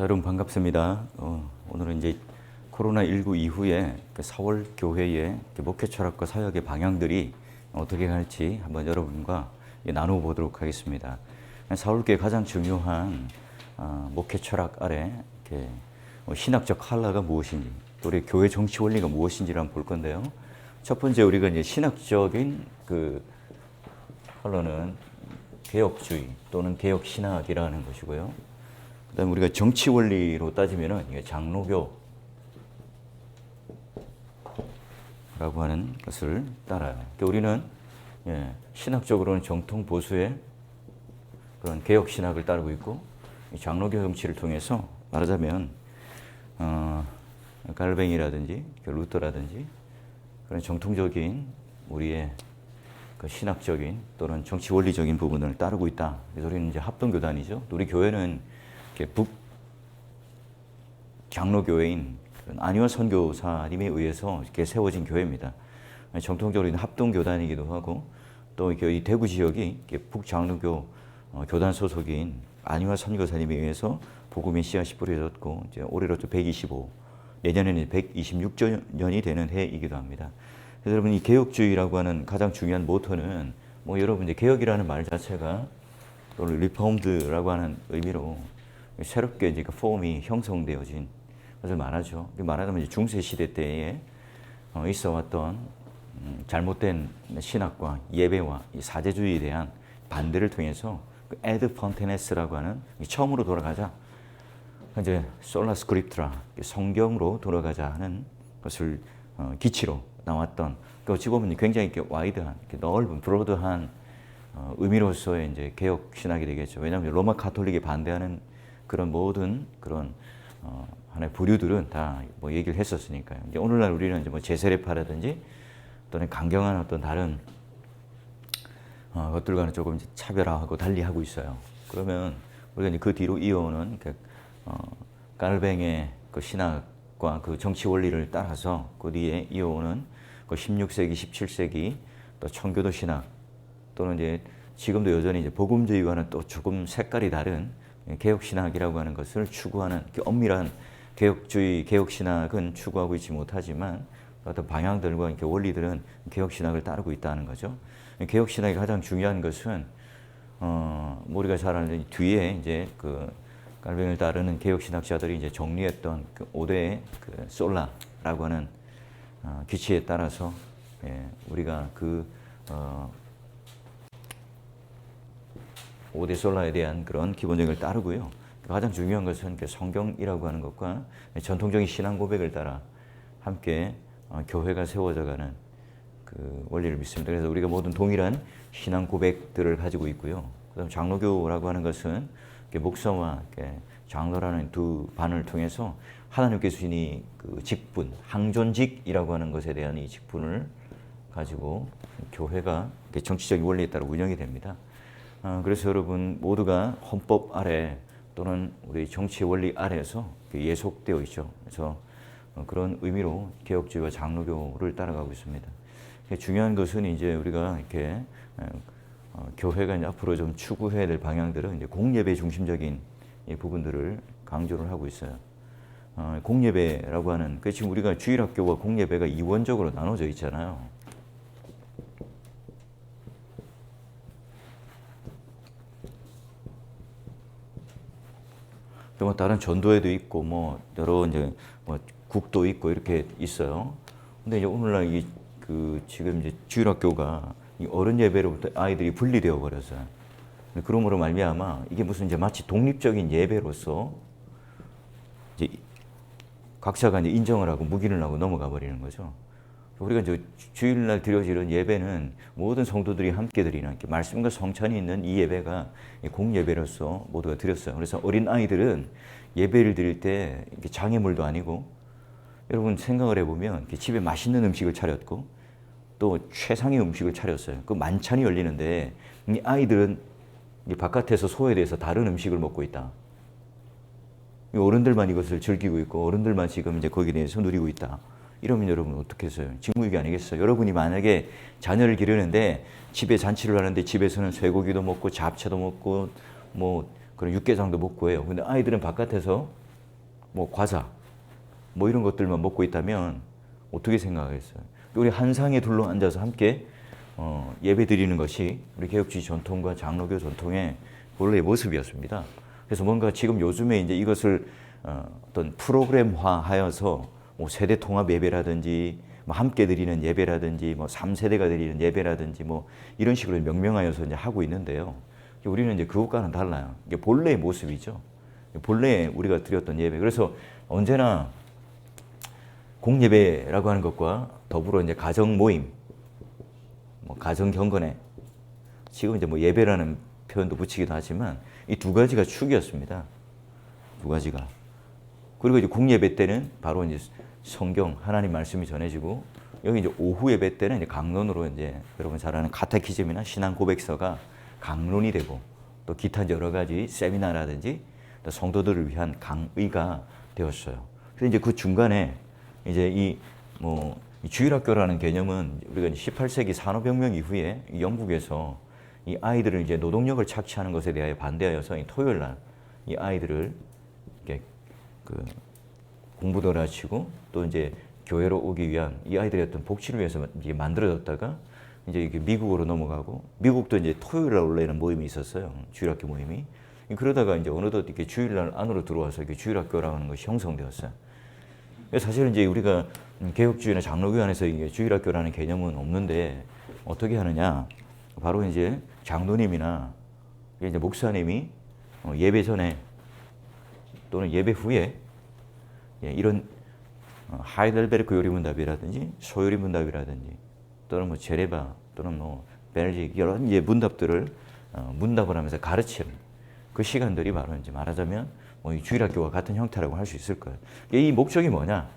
자, 여러분 반갑습니다. 오늘은 이제 코로나19 이후에 4월 교회의 목회 철학과 사역의 방향들이 어떻게 갈지 한번 여러분과 나눠보도록 하겠습니다. 4월 교회 가장 중요한 목회 철학 아래 이렇게 신학적 칼라가 무엇인지, 또 우리 교회 정치 원리가 무엇인지를 한번 볼 건데요. 첫 번째 우리가 이제 신학적인 그 칼라는 개혁주의 또는 개혁신학이라는 것이고요. 그다음에 우리가 정치 원리로 따지면은 이게 장로교라고 하는 것을 따라요. 그러니까 우리는 신학적으로는 정통 보수의 그런 개혁 신학을 따르고 있고, 장로교 정치를 통해서 말하자면 갈뱅이라든지 루터라든지 그런 정통적인 우리의 그 신학적인 또는 정치 원리적인 부분을 따르고 있다. 그래서 우리는 이제 합동교단이죠. 우리 교회는 북 장로교회인 안희화 선교사님에 의해서 이렇게 세워진 교회입니다. 정통적으로 합동교단이기도 하고, 또 이 대구 지역이 북장로교 교단 소속인 안희화 선교사님에 의해서 복음의 씨앗이 뿌려졌고, 이제 올해로도 125, 내년에는 126년이 되는 해이기도 합니다. 그래서 여러분, 이 개혁주의라고 하는 가장 중요한 모토는 여러분 이제 개혁이라는 말 자체가 또는 리폼드라고 하는 의미로 새롭게 이제 그 폼이 형성되어진 것을 말하죠. 말하자면 이제 중세 시대 때에 있어왔던 잘못된 신학과 예배와 이 사제주의에 대한 반대를 통해서 그 에드 폰테네스라고 하는 처음으로 돌아가자, 이제 솔라 스크립트라 성경으로 돌아가자 하는 것을 기치로 나왔던, 그 어찌 보면 굉장히 이렇게 와이드한, 이렇게 넓은 브로드한 의미로서의 이제 개혁 신학이 되겠죠. 왜냐하면 로마 가톨릭에 반대하는 그런 모든 그런 하나의 부류들은 다 얘기를 했었으니까요. 이제 오늘날 우리는 이제 제세례파라든지 또는 강경한 어떤 다른 것들과는 조금 이제 차별화하고 달리하고 있어요. 그러면 우리가 이제 그 뒤로 이어오는 깔뱅의 그 신학과 그 정치 원리를 따라서 그 뒤에 이어오는 그 16세기, 17세기 또 청교도 신학, 또는 이제 지금도 여전히 이제 복음주의와는 또 조금 색깔이 다른 개혁신학이라고 하는 것을 추구하는 엄밀한 개혁주의, 개혁신학은 추구하고 있지 못하지만 어떤 방향들과 이렇게 원리들은 개혁신학을 따르고 있다는 거죠. 개혁신학의 가장 중요한 것은 우리가 잘 아는 뒤에 이제 그 깔뱅을 따르는 개혁신학자들이 이제 정리했던 그 5대의 그 솔라라고 하는 기치에 따라서 우리가 그 5대 솔라에 대한 그런 기본적인 걸 따르고요. 가장 중요한 것은 성경이라고 하는 것과 전통적인 신앙 고백을 따라 함께 교회가 세워져가는 그 원리를 믿습니다. 그래서 우리가 모든 동일한 신앙 고백들을 가지고 있고요. 그다음 장로교라고 하는 것은 목사와 장로라는 두 반을 통해서 하나님께서 주신 그 직분, 항존직이라고 하는 것에 대한 이 직분을 가지고 교회가 정치적인 원리에 따라 운영이 됩니다. 그래서 여러분 모두가 헌법 아래 또는 우리 정치 원리 아래에서 예속되어 있죠. 그래서 그런 의미로 개혁주의와 장로교를 따라가고 있습니다. 중요한 것은 이제 우리가 이렇게 교회가 이제 앞으로 좀 추구해야 될 방향들은 이제 공예배 중심적인 이 부분들을 강조를 하고 있어요. 공예배라고 하는, 지금 우리가 주일학교와 공예배가 이원적으로 나눠져 있잖아요. 또 다른 전도회도 있고 여러 이제 국도 있고 이렇게 있어요. 근데 이제 오늘날 지금 이제 주일학교가 이 어른 예배로부터 아이들이 분리되어 버렸어요. 그러므로 말미암아 이게 무슨 이제 마치 독립적인 예배로서 이제 각자가 이제 인정을 하고 묵인을 하고 넘어가 버리는 거죠. 우리가 이제 주일날 드려지는 예배는 모든 성도들이 함께 드리는 말씀과 성찬이 있는 이 예배가 공예배로서 모두가 드렸어요. 그래서 어린 아이들은 예배를 드릴 때 장애물도 아니고, 여러분 생각을 해보면 집에 맛있는 음식을 차렸고 또 최상의 음식을 차렸어요. 그 만찬이 열리는데 이 아이들은 바깥에서 소외돼서 다른 음식을 먹고 있다. 어른들만 이것을 즐기고 있고 어른들만 지금 이제 거기에 대해서 누리고 있다. 이러면 여러분 어떻게 했어요? 직무유기 아니겠어요? 여러분이 만약에 자녀를 기르는데 집에 잔치를 하는데 집에서는 쇠고기도 먹고 잡채도 먹고 그런 육개장도 먹고 해요. 근데 아이들은 바깥에서 뭐 과자, 뭐 이런 것들만 먹고 있다면 어떻게 생각하겠어요? 우리 한 상에 둘러 앉아서 함께 예배 드리는 것이 우리 개혁주의 전통과 장로교 전통의 본래의 모습이었습니다. 그래서 뭔가 지금 요즘에 이제 이것을 어떤 프로그램화하여서 뭐 세대 통합 예배라든지 뭐 함께 드리는 예배라든지 뭐 3세대가 드리는 예배라든지 뭐 이런 식으로 명명하여서 이제 하고 있는데요. 우리는 이제 그것과는 달라요. 이게 본래의 모습이죠. 본래 우리가 드렸던 예배. 그래서 언제나 공예배라고 하는 것과 더불어 이제 가정 모임, 뭐 가정 경건회, 지금 이제 뭐 예배라는 표현도 붙이기도 하지만 이 두 가지가 축이었습니다. 두 가지가. 그리고 이제 공예배 때는 바로 이제 성경 하나님 말씀이 전해지고 여기 이제 오후 예배 때는 이제 강론으로 이제 여러분 잘 아는 카테키즘이나 신앙 고백서가 강론이 되고 또 기타 여러 가지 세미나라든지 또 성도들을 위한 강의가 되었어요. 그래서 이제 그 중간에 이제 이 주일학교라는 개념은 우리가 18세기 산업혁명 이후에 영국에서 이 아이들을 이제 노동력을 착취하는 것에 대하여 반대하여서 이 토요일 날 이 아이들을 이렇게 그 공부도 가르치고 또 이제 교회로 오기 위한 이 아이들의 어떤 복지를 위해서 이제 만들어졌다가 이제 이게 미국으로 넘어가고 미국도 이제 토요일 날 원래는 모임이 있었어요. 주일학교 모임이. 그러다가 이제 어느덧 이렇게 주일날 안으로 들어와서 이렇게 주일학교라는 것이 형성되었어요. 사실은 이제 우리가 개혁주의나 장로교 안에서 이게 주일학교라는 개념은 없는데 어떻게 하느냐? 바로 이제 장로님이나 이제 목사님이 예배 전에 또는 예배 후에 이런 하이델베르크 요리문답이라든지 소요리문답이라든지 또는 뭐 제레바 또는 뭐 베르직 여러 이제 문답들을 문답을 하면서 가르치는 그 시간들이 바로 이제 말하자면 뭐 이 주일학교와 같은 형태라고 할 수 있을 거예요. 이 목적이 뭐냐?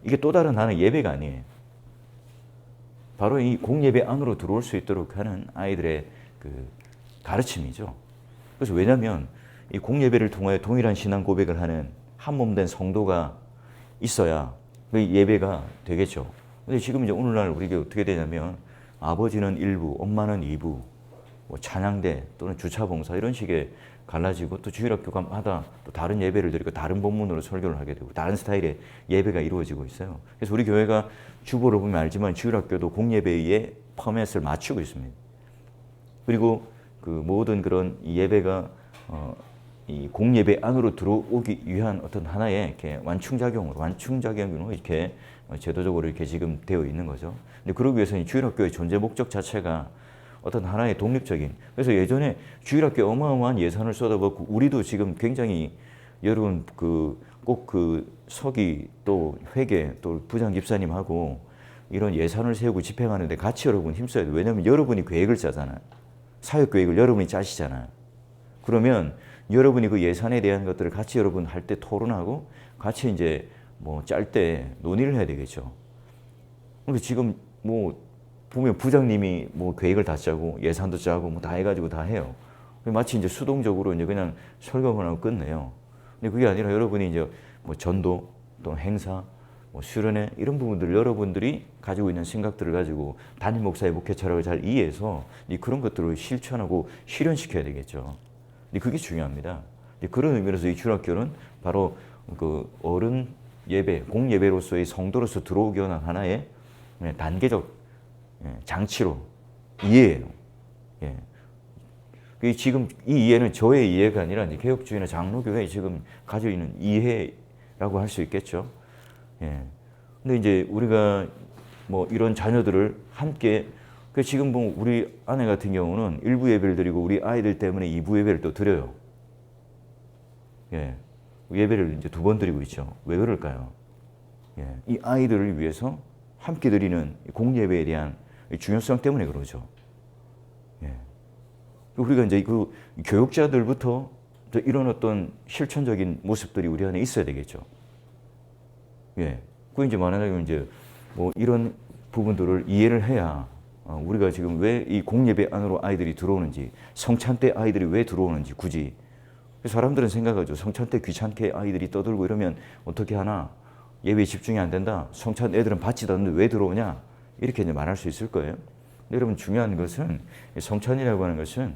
이게 또 다른 하나의 예배가 아니에요. 바로 이 공예배 안으로 들어올 수 있도록 하는 아이들의 그 가르침이죠. 그래서 왜냐하면 이 공예배를 통하여 동일한 신앙 고백을 하는 한 몸 된 성도가 있어야 그 예배가 되겠죠. 근데 지금 이제 오늘날 우리가 어떻게 되냐면 아버지는 일부, 엄마는 이부, 뭐 찬양대 또는 주차봉사 이런 식의 갈라지고 또 주일학교마다 또 다른 예배를 드리고 다른 본문으로 설교를 하게 되고 다른 스타일의 예배가 이루어지고 있어요. 그래서 우리 교회가 주보를 보면 알지만 주일학교도 공예배의 포맷을 맞추고 있습니다. 그리고 그 모든 그런 예배가 이 공예배 안으로 들어오기 위한 어떤 하나의 이렇게 완충작용으로 이렇게 제도적으로 이렇게 지금 되어 있는 거죠. 근데 그러기 위해서는 주일학교의 존재 목적 자체가 어떤 하나의 독립적인, 그래서 예전에 주일학교에 어마어마한 예산을 쏟아붓고 우리도 지금 굉장히 여러분 꼭 그 서기 또 회계 또 부장 집사님하고 이런 예산을 세우고 집행하는데 같이 여러분 힘써야 돼요. 왜냐하면 여러분이 계획을 짜잖아요. 사역 계획을 여러분이 짜시잖아요. 그러면 여러분이 그 예산에 대한 것들을 같이 여러분 할 때 토론하고 같이 이제 뭐 짤 때 논의를 해야 되겠죠. 근데 지금 뭐 보면 부장님이 뭐 계획을 다 짜고 예산도 짜고 뭐 다 해가지고 다 해요. 마치 이제 수동적으로 이제 그냥 설교만 하고 끝내요. 근데 그게 아니라 여러분이 이제 뭐 전도 또 행사 뭐 수련회 이런 부분들 여러분들이 가지고 있는 생각들을 가지고 담임 목사의 목회 철학을 잘 이해해서 그런 것들을 실천하고 실현시켜야 되겠죠. 그게 중요합니다. 그런 의미에서 이 주일학교는 바로 그 어른 예배, 공예배로서의 성도로서 들어오기 위한 하나의 단계적 장치로 이해해요. 지금 이 이해는 저의 이해가 아니라 개혁주의나 장로교회 지금 가지고 있는 이해라고 할 수 있겠죠. 근데 이제 우리가 뭐 이런 자녀들을 함께 지금 뭐 우리 아내 같은 경우는 1부 예배를 드리고 우리 아이들 때문에 2부 예배를 또 드려요. 예배를 이제 2번 드리고 있죠. 왜 그럴까요? 이 아이들을 위해서 함께 드리는 공예배에 대한 중요성 때문에 그러죠. 우리가 이제 그 교육자들부터 이런 어떤 실천적인 모습들이 우리 안에 있어야 되겠죠. 그 이제 말하자면 이제 뭐 이런 부분들을 이해를 해야 우리가 지금 왜 이 공예배 안으로 아이들이 들어오는지, 성찬 때 아이들이 왜 들어오는지 굳이. 사람들은 생각하죠. 성찬 때 귀찮게 아이들이 떠들고 이러면 어떻게 하나? 예배에 집중이 안 된다. 성찬 애들은 받지도 않는데 왜 들어오냐? 이렇게 이제 말할 수 있을 거예요. 근데 여러분 중요한 것은 성찬이라고 하는 것은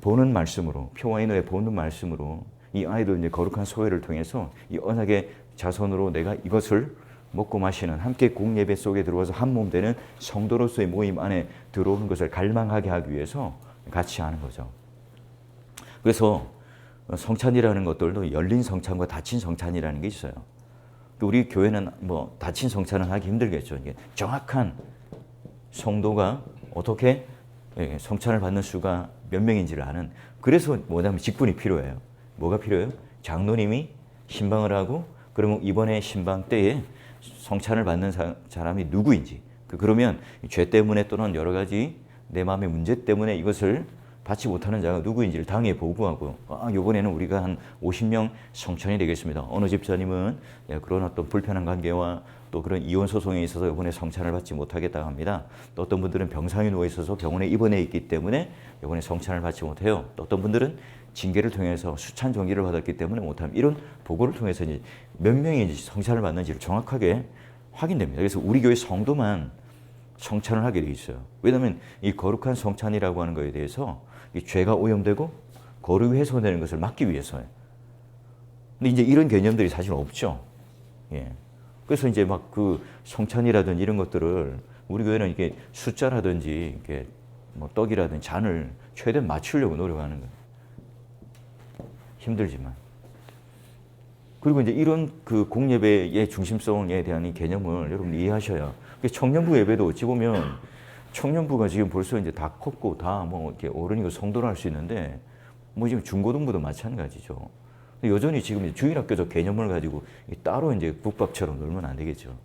보는 말씀으로, 표와 인어의 보는 말씀으로 이 아이도 이제 거룩한 소회를 통해서 이 언약의 자손으로 내가 이것을 먹고 마시는 함께 공예배 속에 들어와서 한 몸 되는 성도로서의 모임 안에 들어오는 것을 갈망하게 하기 위해서 같이 하는 거죠. 그래서 성찬이라는 것들도 열린 성찬과 닫힌 성찬이라는 게 있어요. 우리 교회는 뭐 닫힌 성찬은 하기 힘들겠죠. 이게 정확한 성도가 어떻게 성찬을 받는 수가 몇 명인지를 아는, 그래서 뭐냐면 직분이 필요해요. 뭐가 필요해요? 장로님이 신방을 하고, 그러면 이번에 신방 때에 성찬을 받는 사람이 누구인지, 그러면 죄 때문에 또는 여러 가지 내 마음의 문제 때문에 이것을 받지 못하는 자가 누구인지를 당에 보고하고, 이번에는 우리가 한 50명 성찬이 되겠습니다. 어느 집사님은 그런 어떤 불편한 관계와 또 그런 이혼 소송에 있어서 이번에 성찬을 받지 못하겠다고 합니다. 또 어떤 분들은 병상에 누워 있어서 병원에 입원해 있기 때문에 이번에 성찬을 받지 못해요. 또 어떤 분들은 징계를 통해서 수찬 종기를 받았기 때문에 못합니다. 이런 보고를 통해서 이제 몇 명이 성찬을 받는지를 정확하게 확인됩니다. 그래서 우리 교회 성도만 성찬을 하게 돼 있어요. 왜냐하면 이 거룩한 성찬이라고 하는 것에 대해서 이 죄가 오염되고 거룩이 훼손되는 것을 막기 위해서예요. 근데 이제 이런 개념들이 사실 없죠. 예. 그래서 이제 막 그 성찬이라든지 이런 것들을 우리 교회는 이게 숫자라든지 이렇게 뭐 떡이라든지 잔을 최대한 맞추려고 노력하는 거예요. 힘들지만. 그리고 이제 이런 그 공예배의 중심성에 대한 이 개념을 여러분 이해하셔야. 청년부 예배도 어찌 보면 청년부가 지금 벌써 이제 다 컸고 다 뭐 이렇게 어른이고 성도를 할 수 있는데, 뭐 지금 중고등부도 마찬가지죠. 여전히 지금 주일학교적 개념을 가지고 따로 이제 국밥처럼 놀면 안 되겠죠.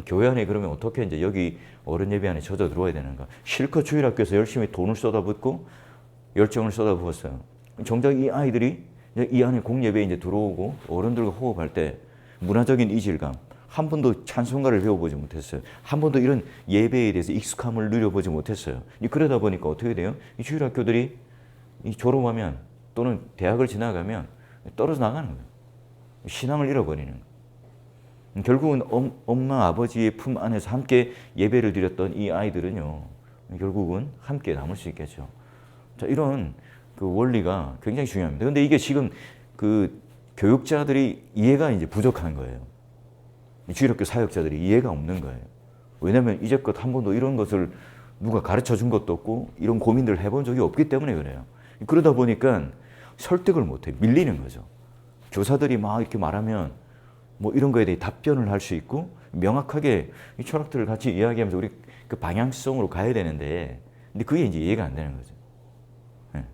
교회 안에 그러면 어떻게 이제 여기 어른 예배 안에 젖어 들어와야 되는가? 실컷 주일학교에서 열심히 돈을 쏟아붓고 열정을 쏟아부었어요. 정작 이 아이들이 이 안에 공예배에 이제 들어오고 어른들과 호흡할 때 문화적인 이질감, 한 번도 찬송가를 배워보지 못했어요. 한 번도 이런 예배에 대해서 익숙함을 누려보지 못했어요. 그러다 보니까 어떻게 돼요? 이 주일학교들이 졸업하면 또는 대학을 지나가면 떨어져 나가는 거예요. 신앙을 잃어버리는 거예요. 결국은 엄마 아버지의 품 안에서 함께 예배를 드렸던 이 아이들은요, 결국은 함께 남을 수 있겠죠. 자, 이런 그 원리가 굉장히 중요합니다. 그런데 이게 지금 그 교육자들이 이해가 이제 부족한 거예요. 주일학교 사역자들이 이해가 없는 거예요. 왜냐하면 이제껏 한 번도 이런 것을 누가 가르쳐 준 것도 없고 이런 고민들을 해본 적이 없기 때문에 그래요. 그러다 보니까 설득을 못해, 밀리는 거죠. 교사들이 막 이렇게 말하면 뭐 이런 거에 대해 답변을 할 수 있고 명확하게 이 철학들을 같이 이야기하면서 우리 그 방향성으로 가야 되는데, 근데 그게 이제 이해가 안 되는 거죠. 네.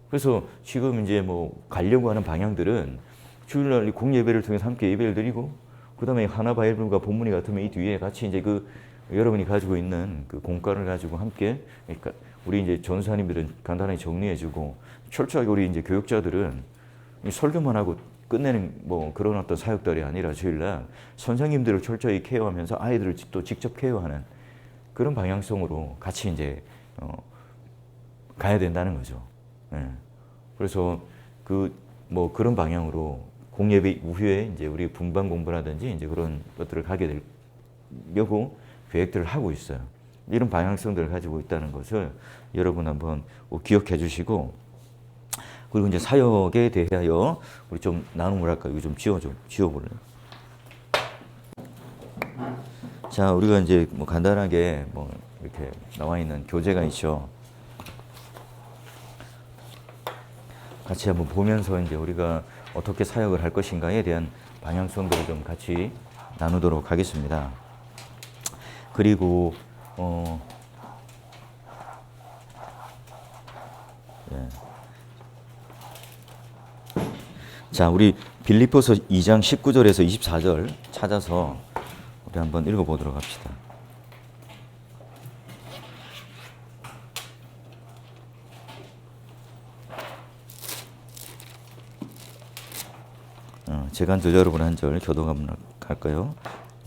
그래서 지금 이제 뭐 가려고 하는 방향들은 주일날 공예배를 통해서 함께 예배를 드리고, 그 다음에 하나바이블과 본문이 같으면 이 뒤에 같이 이제 그 여러분이 가지고 있는 그 공과를 가지고 함께, 그러니까 우리 이제 전사님들은 간단하게 정리해주고, 철저하게 우리 이제 교육자들은 설교만 하고 끝내는 뭐 그런 어떤 사역들이 아니라 주일날 선생님들을 철저히 케어하면서 아이들을 또 직접 케어하는 그런 방향성으로 같이 이제 가야 된다는 거죠. 네. 그래서 그 뭐 그런 방향으로 공예배 이후에 이제 우리 분반 공부라든지 이제 그런 것들을 가게 되려고 계획들을 하고 있어요. 이런 방향성들을 가지고 있다는 것을 여러분 한번 기억해 주시고, 그리고 이제 사역에 대하여 우리 좀 나눔을 할까요? 이거 좀 지워볼래요? 자, 우리가 이제 뭐 간단하게 뭐 이렇게 나와 있는 교재가 있죠. 같이 한번 보면서 이제 우리가 어떻게 사역을 할 것인가에 대한 방향성들을 좀 같이 나누도록 하겠습니다. 그리고 예. 자, 우리 빌립보서 2장 19절에서 24절 찾아서 우리 한번 읽어보도록 합시다. 제가 한 절, 여러분 한 절 교독하면 할까요?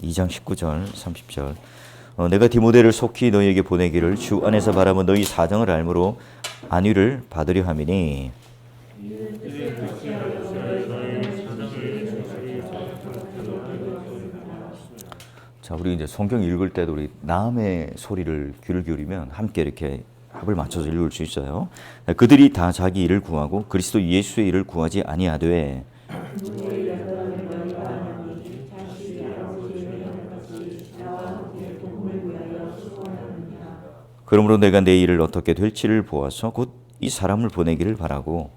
2장 19절, 30절. 내가 디모데를 속히 너희에게 보내기를 주 안에서 바라면 너희 사정을 알므로 안위를 받으려 함이니. 자, 우리 이제 성경 읽을 때도 우리 남의 소리를 귀를 기울이면 함께 이렇게 합을 맞춰서 읽을 수 있어요. 그들이 다 자기 일을 구하고 그리스도 예수의 일을 구하지 아니하되 그러므로 내가 내 일을 어떻게 될지를 보아서 곧 이 사람을 보내기를 바라고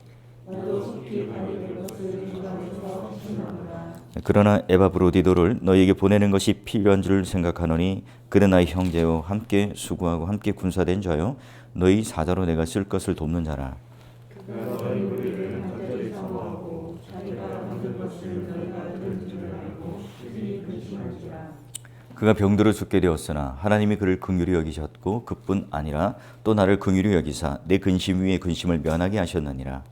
그러나 에바브로디도를 너희에게 보내는 것이 필요한 줄 생각하노니 그는 나의 형제요 함께 수고하고 함께 군사된 자요 너희 사자로 내가 쓸 것을 돕는 자라. 그가 병들어 죽게 되었으나 하나님이 그를 긍휼히 여기셨고 그뿐 아니라 또 나를 긍휼히 여기사 내 근심 위에 근심을 면하게 하셨느니라.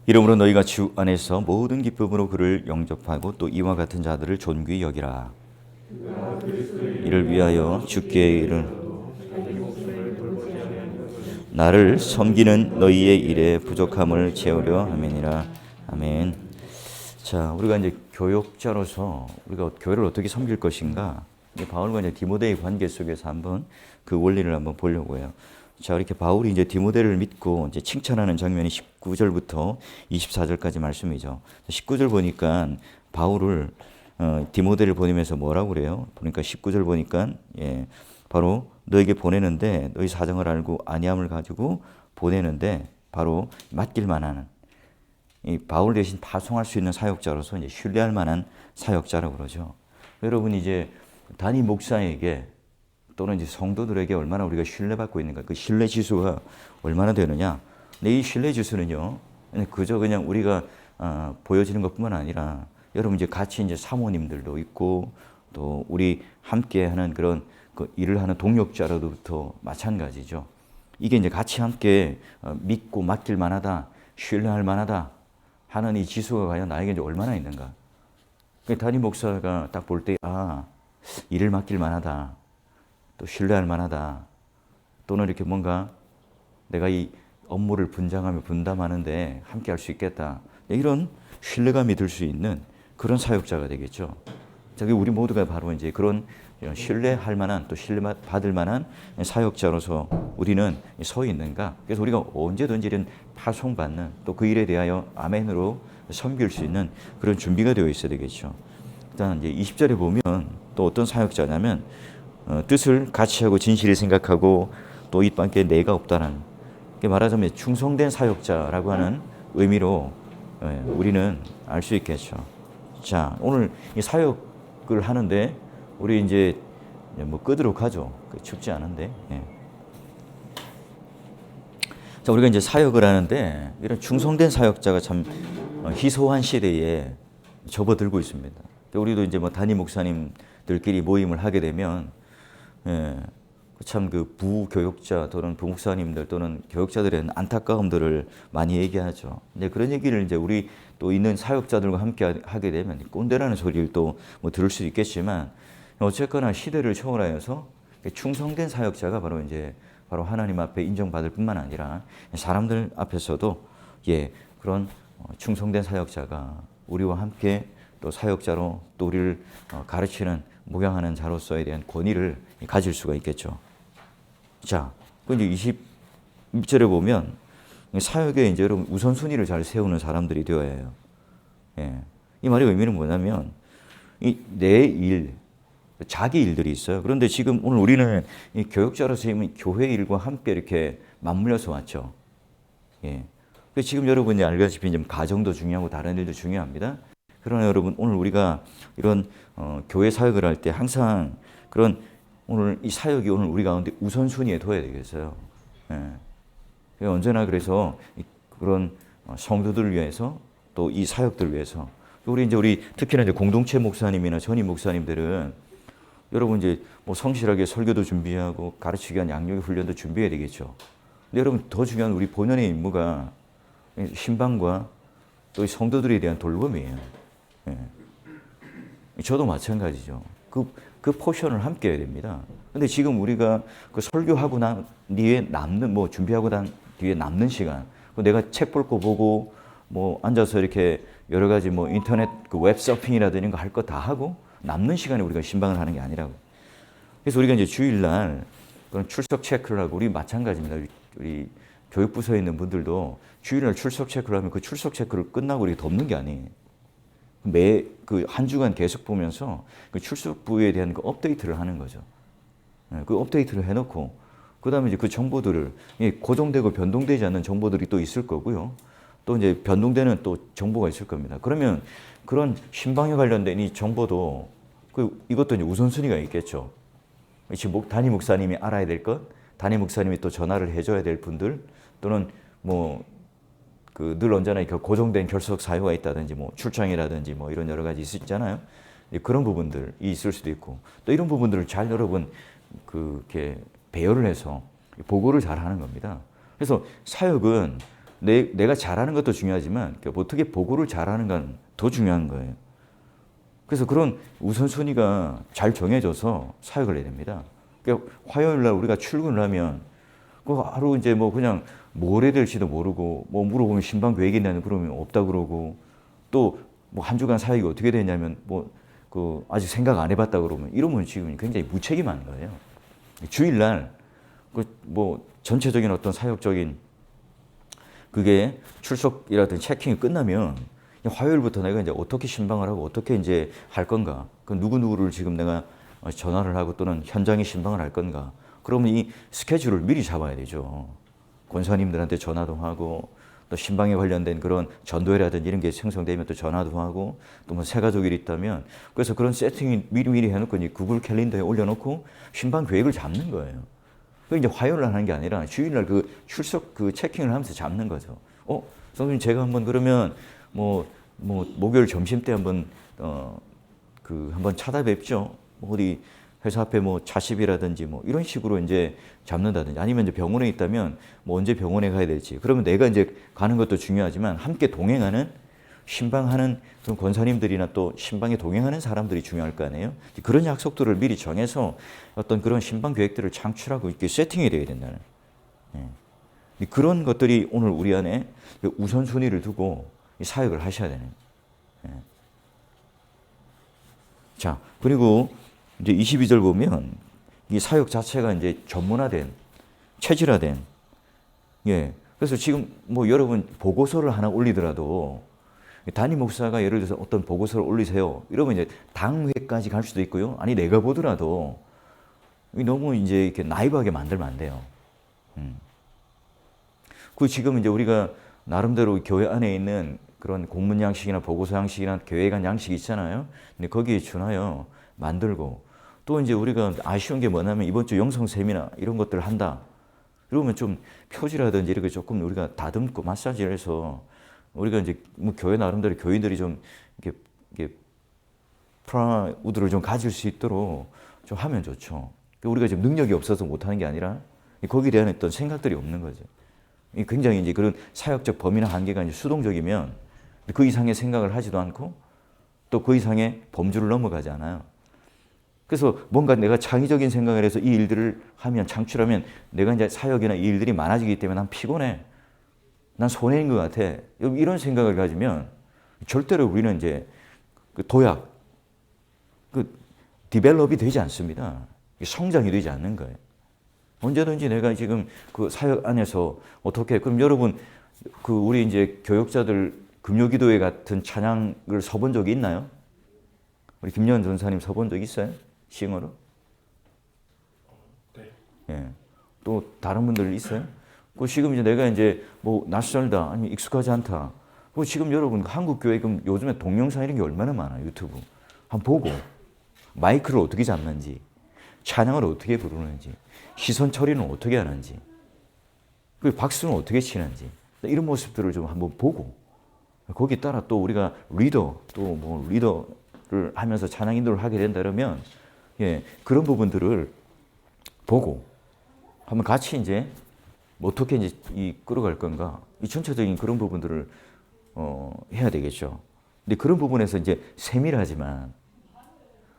이러므로 너희가 주 안에서 모든 기쁨으로 그를 영접하고 또 이와 같은 자들을 존귀히 여기라. 이를 위하여 주께 이른 나를 섬기는 너희의 일에 부족함을 채우려 함이니라. 아멘. 자, 우리가 이제 교역자로서 우리가 교회를 어떻게 섬길 것인가? 바울과 이제 디모데의 관계 속에서 한번 그 원리를 한번 보려고 해요. 자, 이렇게 바울이 이제 디모데를 믿고 이제 칭찬하는 장면이 19절부터 24절까지 말씀이죠. 19절 보니까 바울을 디모데를 보내면서 뭐라고 그래요? 보니까 19절 보니까 바로 너에게 보내는데 너희 사정을 알고 안위함을 가지고 보내는데 바로 맡길 만한 이 바울 대신 파송할 수 있는 사역자로서 이제 신뢰할 만한 사역자라고 그러죠. 여러분 이제 단임 목사에게 또는 이제 성도들에게 얼마나 우리가 신뢰받고 있는가, 그 신뢰 지수가 얼마나 되느냐. 근데 이 신뢰 지수는요, 그저 그냥 우리가 보여지는 것뿐만 아니라 여러분 이제 같이 이제 사모님들도 있고 또 우리 함께하는 그런 그 일을 하는 동력자로부터 마찬가지죠. 이게 이제 같이 함께 믿고 맡길 만하다, 신뢰할 만하다 하는 이 지수가 과연 나에게 이제 얼마나 있는가. 담임 목사가 딱 볼 때, 일을 맡길 만하다, 또 신뢰할 만하다, 또는 이렇게 뭔가 내가 이 업무를 분장하며 분담하는데 함께 할 수 있겠다. 이런 신뢰감이 들 수 있는 그런 사역자가 되겠죠. 저기 우리 모두가 바로 이제 그런 신뢰할 만한 또 신뢰받을 만한 사역자로서 우리는 서 있는가? 그래서 우리가 언제든지 이런 파송받는 또 그 일에 대하여 아멘으로 섬길 수 있는 그런 준비가 되어 있어야 되겠죠. 일단 이제 20절에 보면 또 어떤 사역자냐면 뜻을 같이 하고 진실을 생각하고 또 이 밖에 내가 없다는 말하자면 충성된 사역자라고 하는 의미로 우리는 알 수 있겠죠. 자, 오늘 이 사역을 하는데 우리 이제 뭐 끄도록 하죠. 춥지 않은데. 자, 우리가 이제 사역을 하는데 이런 충성된 사역자가 참 희소한 시대에 접어들고 있습니다. 우리도 이제 뭐 담임 목사님들끼리 모임을 하게 되면 참 그 부교육자 또는 부목사님들 또는 교육자들의 안타까움들을 많이 얘기하죠. 근데 그런 얘기를 이제 우리 또 있는 사역자들과 함께 하게 되면 꼰대라는 소리를 또 뭐 들을 수 있겠지만 어쨌거나 시대를 초월하여서 충성된 사역자가 바로 하나님 앞에 인정받을 뿐만 아니라 사람들 앞에서도 그런 충성된 사역자가 우리와 함께 또 사역자로 또 우리를 가르치는 목양하는 자로서에 대한 권위를 가질 수가 있겠죠. 자, 그 이제 20절에 보면 사역에 이제 여러분 우선순위를 잘 세우는 사람들이 되어야 해요. 이 말의 의미는 뭐냐면 내 일, 자기 일들이 있어요. 그런데 지금 오늘 우리는 이 교육자로서 교회 일과 함께 이렇게 맞물려서 왔죠. 지금 여러분이 알다시피 가정도 중요하고 다른 일도 중요합니다. 그러나 여러분 오늘 우리가 이런 교회 사역을 할 때 항상 그런 오늘 이 사역이 오늘 우리 가운데 우선순위에 둬야 되겠어요. 언제나 그래서 그런 성도들을 위해서 또 이 사역들을 위해서 우리 특히나 이제 공동체 목사님이나 전임 목사님들은 여러분 이제 뭐 성실하게 설교도 준비하고 가르치기 위한 양육의 훈련도 준비해야 되겠죠. 근데 여러분 더 중요한 우리 본연의 임무가 신방과 또 성도들에 대한 돌봄이에요. 저도 마찬가지죠. 그 포션을 함께 해야 됩니다. 근데 지금 우리가 그 설교하고 난 뒤에 남는 준비하고 난 뒤에 남는 시간, 내가 책 볼 거 보고 앉아서 이렇게 여러 가지 뭐 인터넷 그 웹 서핑이라든지 이런 거 할 거 다 하고 남는 시간에 우리가 신방을 하는 게 아니라고. 그래서 우리가 이제 주일날 그런 출석 체크를 하고 우리 마찬가지입니다. 우리 교육부서에 있는 분들도 주일날 출석 체크를 하면 그 출석 체크를 끝나고 우리가 덮는 게 아니에요. 매 그 한 주간 계속 보면서 그 출석부에 대한 그 업데이트를 하는 거죠. 그 업데이트를 해놓고 그다음에 이제 그 정보들을 고정되고 변동되지 않는 정보들이 또 있을 거고요. 또 이제 변동되는 또 정보가 있을 겁니다. 그러면 그런 신방에 관련된 이 정보도 이것도 이제 우선순위가 있겠죠. 담임 목사님이 알아야 될 것, 담임 목사님이 또 전화를 해줘야 될 분들, 또는 뭐 그 늘 언제나 고정된 결석 사유가 있다든지 뭐 출장이라든지 뭐 이런 여러 가지 있잖아요. 그런 부분들이 있을 수도 있고 또 이런 부분들을 잘 여러분 그렇게 배열을 해서 보고를 잘 하는 겁니다. 그래서 사역은 내가 잘하는 것도 중요하지만 어떻게 보고를 잘하는 건 더 중요한 거예요. 그래서 그런 우선순위가 잘 정해져서 사역을 해야 됩니다. 그러니까 화요일 날 우리가 출근을 하면 그 하루 이제 뭐 그냥 뭘 해야 될지도 모르고 뭐 물어보면 신방 계획이 있냐면 그러면 없다 그러고 또 뭐 한 주간 사역이 어떻게 되냐면 뭐 그 아직 생각 안 해봤다 그러면 이러면 지금 굉장히 무책임한 거예요. 주일날 그 뭐 전체적인 어떤 사역적인 그게 출석이라든 체킹이 끝나면 화요일부터 내가 이제 어떻게 신방을 하고 어떻게 이제 할 건가? 그 누구누구를 지금 내가 전화를 하고 또는 현장에 신방을 할 건가? 그러면 이 스케줄을 미리 잡아야 되죠. 권사님들한테 전화도 하고 또 신방에 관련된 그런 전도회라든지 이런 게 생성되면 또 전화도 하고 또 뭐 새가족일이 있다면 그래서 그런 세팅이 미리미리 해놓고 이제 구글 캘린더에 올려놓고 신방 계획을 잡는 거예요. 그 이제 화요일 날 하는 게 아니라 주일날 그 출석 그 체킹을 하면서 잡는 거죠. 선생님 제가 한번 그러면 뭐 목요일 점심 때 한번 한번 찾아뵙죠. 어디 회사 앞에 뭐 차십이라든지 뭐 이런 식으로 이제 잡는다든지 아니면 이제 병원에 있다면 뭐 언제 병원에 가야 될지 그러면 내가 이제 가는 것도 중요하지만 함께 동행하는 신방하는 그런 권사님들이나 또 신방에 동행하는 사람들이 중요할 거 아니에요. 그런 약속들을 미리 정해서 어떤 그런 신방 계획들을 창출하고 이렇게 세팅이 돼야 된다는. 그런 것들이 오늘 우리 안에 우선순위를 두고 사역을 하셔야 되는. 자, 그리고 이제 22절 보면 이 사역 자체가 이제 전문화된, 체질화된. 그래서 지금 뭐 여러분 보고서를 하나 올리더라도 담임 목사가 예를 들어서 어떤 보고서를 올리세요. 이러면 이제 당회까지 갈 수도 있고요. 아니 내가 보더라도 너무 이제 이렇게 나이브하게 만들면 안 돼요. 그 지금 이제 우리가 나름대로 교회 안에 있는 그런 공문 양식이나 보고서 양식이나 계획안 양식이 있잖아요. 근데 거기에 준하여 만들고 또 이제 우리가 아쉬운 게 뭐냐면 이번 주 영성 세미나 이런 것들을 한다. 그러면 좀 표지라든지 이렇게 조금 우리가 다듬고 마사지를 해서 우리가 이제 뭐 교회 나름대로 교인들이 좀 이렇게 프라우드를 좀 가질 수 있도록 좀 하면 좋죠. 우리가 지금 능력이 없어서 못하는 게 아니라 거기에 대한 어떤 생각들이 없는 거죠. 굉장히 이제 그런 사역적 범위나 한계가 이제 수동적이면 그 이상의 생각을 하지도 않고 또 그 이상의 범주를 넘어가지 않아요. 그래서 뭔가 내가 창의적인 생각을 해서 이 일들을 하면 창출하면 내가 이제 사역이나 이 일들이 많아지기 때문에 난 피곤해. 난 손해인 것 같아. 이런 생각을 가지면 절대로 우리는 이제 그 도약, 디벨롭이 되지 않습니다. 성장이 되지 않는 거예요. 언제든지 내가 지금 그 사역 안에서 어떻게, 그럼 여러분, 우리 이제 교역자들 금요기도회 같은 찬양을 서본 적이 있나요? 우리 김여은 전사님 서본 적 있어요? 시흥으로? 네. 또 다른 분들 있어요? 지금 이제 내가 이제 뭐 낯설다, 아니면 익숙하지 않다. 지금 여러분 한국 교회 그럼 요즘에 동영상 이런 게 얼마나 많아요, 유튜브. 한번 보고 마이크를 어떻게 잡는지, 찬양을 어떻게 부르는지, 시선 처리는 어떻게 하는지, 그 박수는 어떻게 치는지 이런 모습들을 좀 한번 보고 거기에 따라 또 우리가 리더 또 뭐 리더를 하면서 찬양 인도를 하게 된다 그러면 그런 부분들을 보고 한번 같이 이제 어떻게 이제 끌어갈 건가 이 전체적인 그런 부분들을 해야 되겠죠. 근데 그런 부분에서 이제 세밀하지만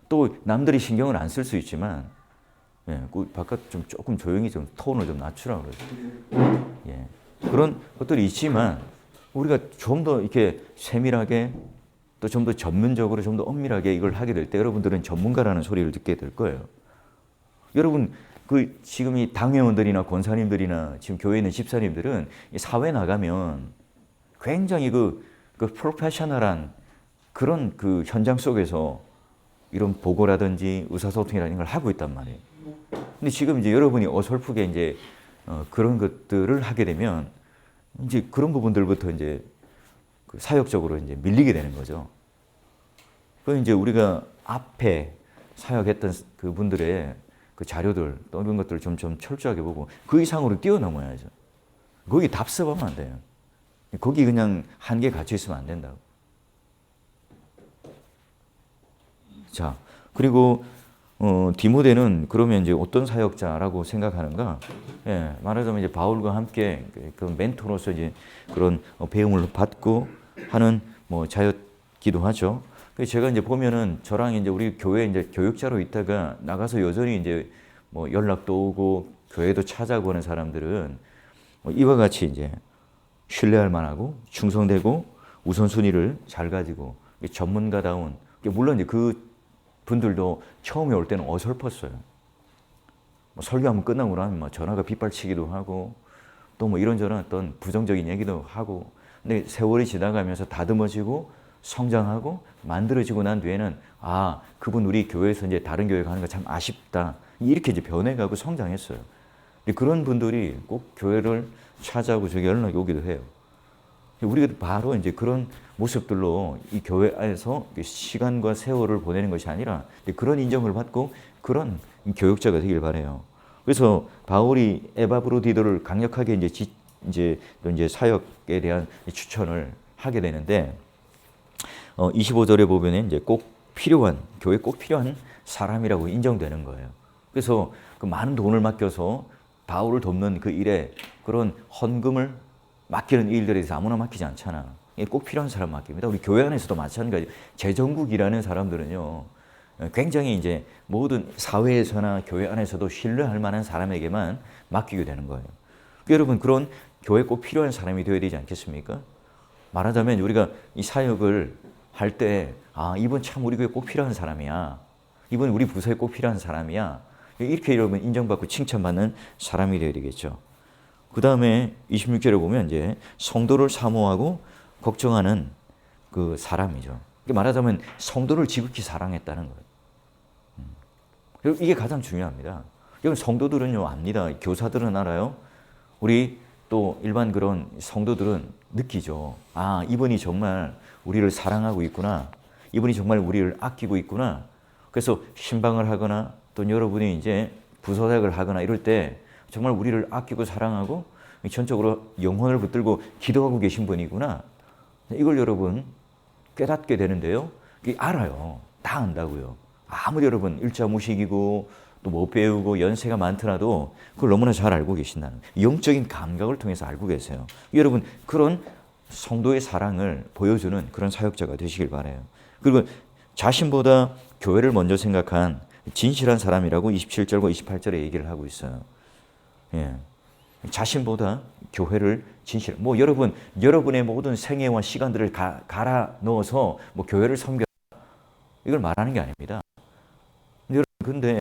또 남들이 신경을 안 쓸 수 있지만 그 바깥 좀 조금 조용히 좀 톤을 좀 낮추라고 그러죠. 그런 것들이 있지만 우리가 좀 더 이렇게 세밀하게 또 좀 더 전문적으로 좀 더 엄밀하게 이걸 하게 될 때 여러분들은 전문가라는 소리를 듣게 될 거예요. 여러분 그 지금 이 당회원들이나 권사님들이나 지금 교회에 있는 집사님들은 사회 나가면 굉장히 그 프로페셔널한 그런 그 현장 속에서 이런 보고라든지 의사소통이라는 걸 하고 있단 말이에요. 근데 지금 이제 여러분이 어설프게 이제 그런 것들을 하게 되면 이제 그런 부분들부터 이제 그 사역적으로 이제 밀리게 되는 거죠. 그 이제 우리가 앞에 사역했던 그 분들의 그 자료들 또 이런 것들을 좀 철저하게 보고 그 이상으로 뛰어넘어야죠. 거기 답습하면 안 돼요. 거기 그냥 한계에 갇혀 있으면 안 된다고. 자, 그리고 디모데는 그러면 이제 어떤 사역자라고 생각하는가? 예, 말하자면 이제 바울과 함께 그 멘토로서 이제 그런 배움을 받고 하는 뭐 자였기도 하죠. 그래서 제가 이제 보면은 저랑 이제 우리 교회 이제 교육자로 있다가 나가서 여전히 이제 뭐 연락도 오고 교회도 찾아가고 하는 사람들은 이와 같이 이제 신뢰할 만하고 충성되고 우선순위를 잘 가지고 전문가다운, 물론 이제 그 분들도 처음에 올 때는 어설펐어요. 뭐 설교하면 끝나고 나면 뭐 전화가 빗발치기도 하고 또 뭐 이런저런 어떤 부정적인 얘기도 하고, 근데 세월이 지나가면서 다듬어지고 성장하고 만들어지고 난 뒤에는 아, 그분 우리 교회에서 이제 다른 교회 가는 거 참 아쉽다, 이렇게 이제 변해가고 성장했어요. 그런 분들이 꼭 교회를 찾아오고 저기 연락이 오기도 해요. 우리가 바로 이제 그런 모습들로 이 교회 안에서 시간과 세월을 보내는 것이 아니라 그런 인정을 받고 그런 교육자가 되길 바래요. 그래서 바울이 에바브로디도를 강력하게 이제 사역에 대한 추천을 하게 되는데 25절에 보면 이제 꼭 필요한, 교회에 꼭 필요한 사람이라고 인정되는 거예요. 그래서 그 많은 돈을 맡겨서 바울을 돕는 그 일에 그런 헌금을 맡기는 일들에 대해서 아무나 맡기지 않잖아. 꼭 필요한 사람 맡깁니다. 우리 교회 안에서도 마찬가지. 재정국이라는 사람들은요, 굉장히 이제 모든 사회에서나 교회 안에서도 신뢰할 만한 사람에게만 맡기게 되는 거예요. 여러분, 그런 교회에 꼭 필요한 사람이 되어야 되지 않겠습니까? 말하자면 우리가 이 사역을 할 때, 아, 이분 참 우리 교회에 꼭 필요한 사람이야. 이분 우리 부서에 꼭 필요한 사람이야. 이렇게 여러분 인정받고 칭찬받는 사람이 되어야 되겠죠. 그 다음에 26절에 보면 이제 성도를 사모하고 걱정하는 그 사람이죠. 말하자면 성도를 지극히 사랑했다는 거예요. 이게 가장 중요합니다. 여러분, 성도들은요, 압니다. 교사들은 알아요. 우리 또 일반 그런 성도들은 느끼죠. 아, 이분이 정말 우리를 사랑하고 있구나. 이분이 정말 우리를 아끼고 있구나. 그래서 신방을 하거나 또 여러분이 이제 부서작을 하거나 이럴 때 정말 우리를 아끼고 사랑하고 전적으로 영혼을 붙들고 기도하고 계신 분이구나. 이걸 여러분 깨닫게 되는데요. 알아요. 다 안다고요. 아무리 여러분 일자무식이고 또 못 배우고 연세가 많더라도 그걸 너무나 잘 알고 계신다는, 영적인 감각을 통해서 알고 계세요. 여러분, 그런 성도의 사랑을 보여주는 그런 사역자가 되시길 바라요. 그리고 자신보다 교회를 먼저 생각한 진실한 사람이라고 27절과 28절에 얘기를 하고 있어요. 예. 자신보다 교회를 진실, 뭐 여러분, 여러분의 모든 생애와 시간들을 갈아 넣어서 뭐 교회를 섬겨, 이걸 말하는 게 아닙니다. 여러분, 근데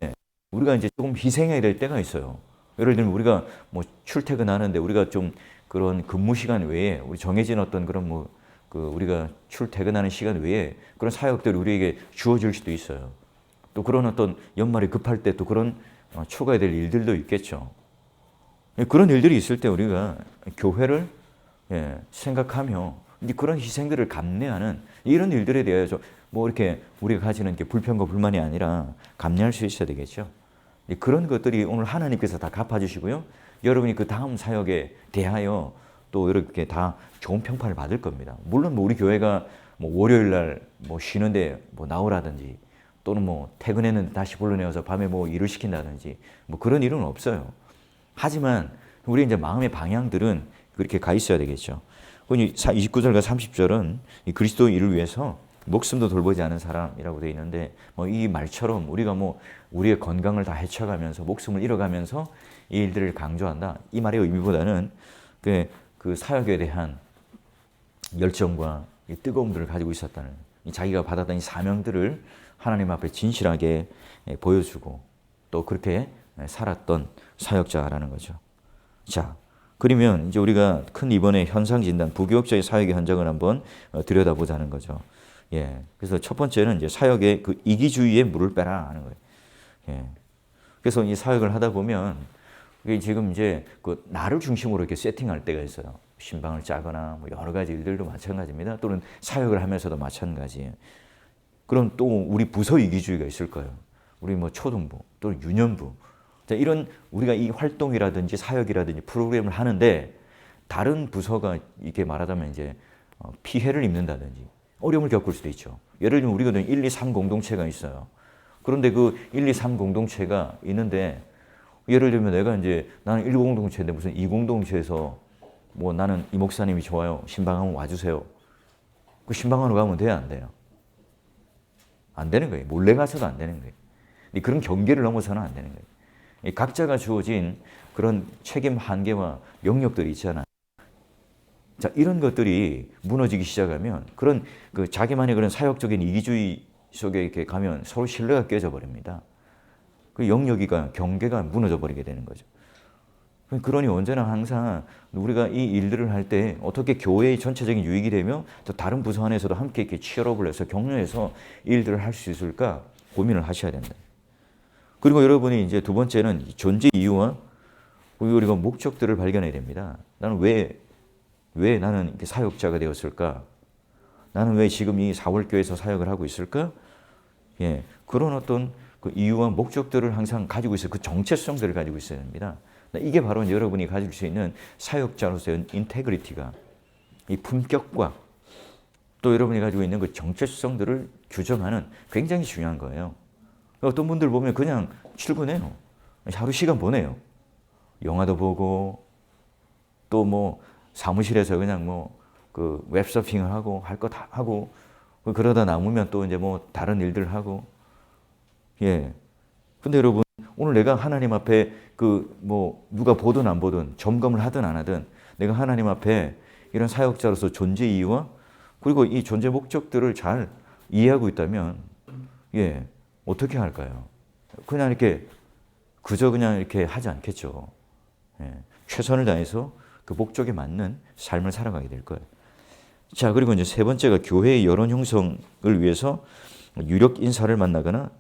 우리가 이제 조금 희생해야 될 때가 있어요. 예를 들면 우리가 뭐 출퇴근하는데 우리가 좀 그런 근무 시간 외에 우리 정해진 어떤 그런 뭐 그 우리가 출퇴근하는 시간 외에 그런 사역들이 우리에게 주어질 수도 있어요. 또 그런 어떤 연말이 급할 때 또 그런 추가해야 될 일들도 있겠죠. 그런 일들이 있을 때 우리가 교회를 생각하며 그런 희생들을 감내하는 이런 일들에 대해서 뭐 이렇게 우리가 가지는 게 불평과 불만이 아니라 감내할 수 있어야 되겠죠. 그런 것들이 오늘 하나님께서 다 갚아주시고요. 여러분이 그 다음 사역에 대하여 또 이렇게 다 좋은 평판을 받을 겁니다. 물론 뭐 우리 교회가 뭐 월요일 날 뭐 쉬는데 뭐 나오라든지 또는 뭐 퇴근했는데 다시 불러내어서 밤에 뭐 일을 시킨다든지 뭐 그런 일은 없어요. 하지만 우리 이제 마음의 방향들은 그렇게 가 있어야 되겠죠. 29절과 30절은 그리스도 일을 위해서 목숨도 돌보지 않은 사람이라고 되어 있는데 뭐 이 말처럼 우리가 뭐 우리의 건강을 다 해쳐가면서 목숨을 잃어가면서 이 일들을 강조한다. 이 말의 의미보다는 그 사역에 대한 열정과 이 뜨거움들을 가지고 있었다는, 이 자기가 받았던 이 사명들을 하나님 앞에 진실하게 보여주고 또 그렇게 살았던 사역자라는 거죠. 자, 그러면 이제 우리가 큰 이번에 현상 진단, 부교역자의 사역의 현장을 한번 들여다보자는 거죠. 예. 그래서 첫 번째는 이제 사역의 그 이기주의에 물을 빼라 하는 거예요. 예. 그래서 이 사역을 하다 보면 이게 지금 이제 그 나를 중심으로 이렇게 세팅할 때가 있어요. 신방을 짜거나 뭐 여러 가지 일들도 마찬가지입니다. 또는 사역을 하면서도 마찬가지예요. 그럼 또 우리 부서 이기주의가 있을 거예요. 우리 뭐 초등부 또는 유년부. 자, 이런 우리가 이 활동이라든지 사역이라든지 프로그램을 하는데 다른 부서가 이렇게 말하자면 이제 피해를 입는다든지 어려움을 겪을 수도 있죠. 예를 들면 우리가 1, 2, 3 공동체가 있어요. 그런데 그 1, 2, 3 공동체가 있는데 예를 들면 내가 이제 나는 1 공동체인데 무슨 2 공동체에서 뭐 나는 이 목사님이 좋아요. 신방하면 와주세요. 그 신방하러 가면 돼요, 안 돼요? 안 되는 거예요. 몰래 가서도 안 되는 거예요. 그런 경계를 넘어서는 안 되는 거예요. 각자가 주어진 그런 책임 한계와 영역들이 있잖아요. 자, 이런 것들이 무너지기 시작하면 그런 그 자기만의 그런 사역적인 이기주의 속에 이렇게 가면 서로 신뢰가 깨져 버립니다. 그 영역이가 경계가 무너져 버리게 되는 거죠. 그러니 언제나 항상 우리가 이 일들을 할 때 어떻게 교회의 전체적인 유익이 되며 또 다른 부서 안에서도 함께 이렇게 치열업을 해서 격려해서 일들을 할 수 있을까 고민을 하셔야 된다. 그리고 여러분이 이제 두 번째는 존재 이유와 우리가 목적들을 발견해야 됩니다. 나는 왜 나는 이렇게 사역자가 되었을까? 나는 왜 지금 이 4월교회에서 사역을 하고 있을까? 예, 그런 어떤 그 이유와 목적들을 항상 가지고 있어요. 그 정체성들을 가지고 있어야 됩니다. 이게 바로 여러분이 가질 수 있는 사역자로서의 인테그리티가 이 품격과 또 여러분이 가지고 있는 그 정체성들을 규정하는 굉장히 중요한 거예요. 어떤 분들 보면 그냥 출근해요. 하루 시간 보내요. 영화도 보고 또 뭐 사무실에서 그냥 뭐 그 웹서핑을 하고 할 거 다 하고 그러다 남으면 또 이제 뭐 다른 일들 하고 예. 근데 여러분 오늘 내가 하나님 앞에 그 뭐 누가 보든 안 보든 점검을 하든 안 하든 내가 하나님 앞에 이런 사역자로서 존재 이유와 그리고 이 존재 목적들을 잘 이해하고 있다면 예. 어떻게 할까요? 그냥 이렇게 그저 그냥 이렇게 하지 않겠죠. 예. 최선을 다해서 그 목적에 맞는 삶을 살아가게 될 거예요. 자, 그리고 이제 세 번째가 교회의 여론 형성을 위해서 유력 인사를 만나거나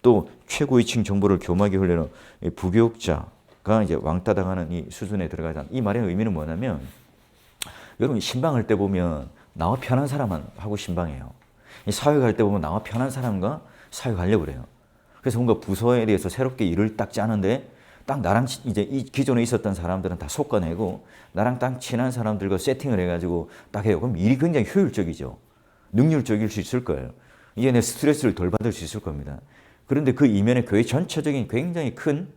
또 최고위층 정보를 교묘하게 흘리는 부교육자가 이제 왕따 당하는 이 수준에 들어가자. 이 말의 의미는 뭐냐면 여러분 신방할 때 보면 나와 편한 사람하고 신방해요. 사역할 때 보면 나와 편한 사람과 사역하려고 그래요. 그래서 뭔가 부서에 대해서 새롭게 일을 딱 짜는데 딱 나랑 이제 이 기존에 있었던 사람들은 다 솎아내고 나랑 딱 친한 사람들과 세팅을 해가지고 딱 해요. 그럼 일이 굉장히 효율적이죠. 능률적일 수 있을 거예요. 이게 내 스트레스를 덜 받을 수 있을 겁니다. 그런데 그 이면에 교회 전체적인 굉장히 큰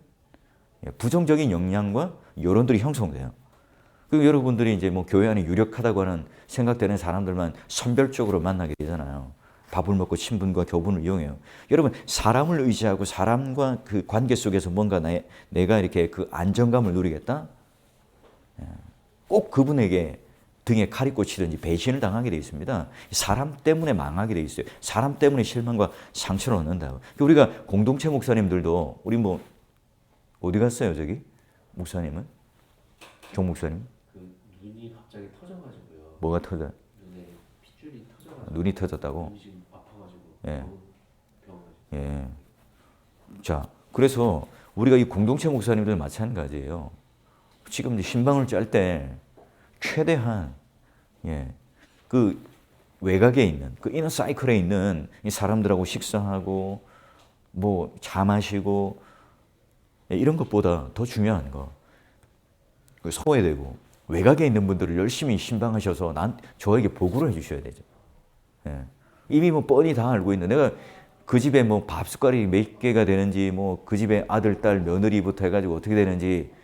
부정적인 영향과 여론들이 형성돼요. 그리고 여러분들이 이제 뭐 교회 안에 유력하다고 하는 생각되는 사람들만 선별적으로 만나게 되잖아요. 밥을 먹고 친분과 교분을 이용해요. 여러분 사람을 의지하고 사람과 그 관계 속에서 뭔가 내가 이렇게 그 안정감을 누리겠다? 꼭 그분에게 등에 칼이 꽂히든지 배신을 당하게 되어 있습니다. 사람 때문에 망하게 되어 있어요. 사람 때문에 실망과 상처를 얻는다. 우리가 공동체 목사님들도 우리 뭐 어디 갔어요 저기? 목사님은? 종 목사님? 그 눈이 갑자기 터져가지고요. 뭐가 터져? 눈에 핏줄이 터져가지고. 눈이 터졌다고? 눈이 지금 아파가지고. 예. 병원. 예. 자, 그래서 우리가 이 공동체 목사님들 마찬가지예요. 지금 신방을 짤 때 최대한 그 외곽에 있는 그 이너 사이클에 있는 이 사람들하고 식사하고 뭐 잠하시고 이런 것보다 더 중요한 거 소외되고 외곽에 있는 분들을 열심히 신방하셔서 저에게 보고를 해주셔야 되죠. 이미 뭐 뻔히 다 알고 있는 내가 그 집에 뭐 밥 숟갈이 몇 개가 되는지 뭐 그 집에 아들, 딸, 며느리부터 해가지고 어떻게 되는지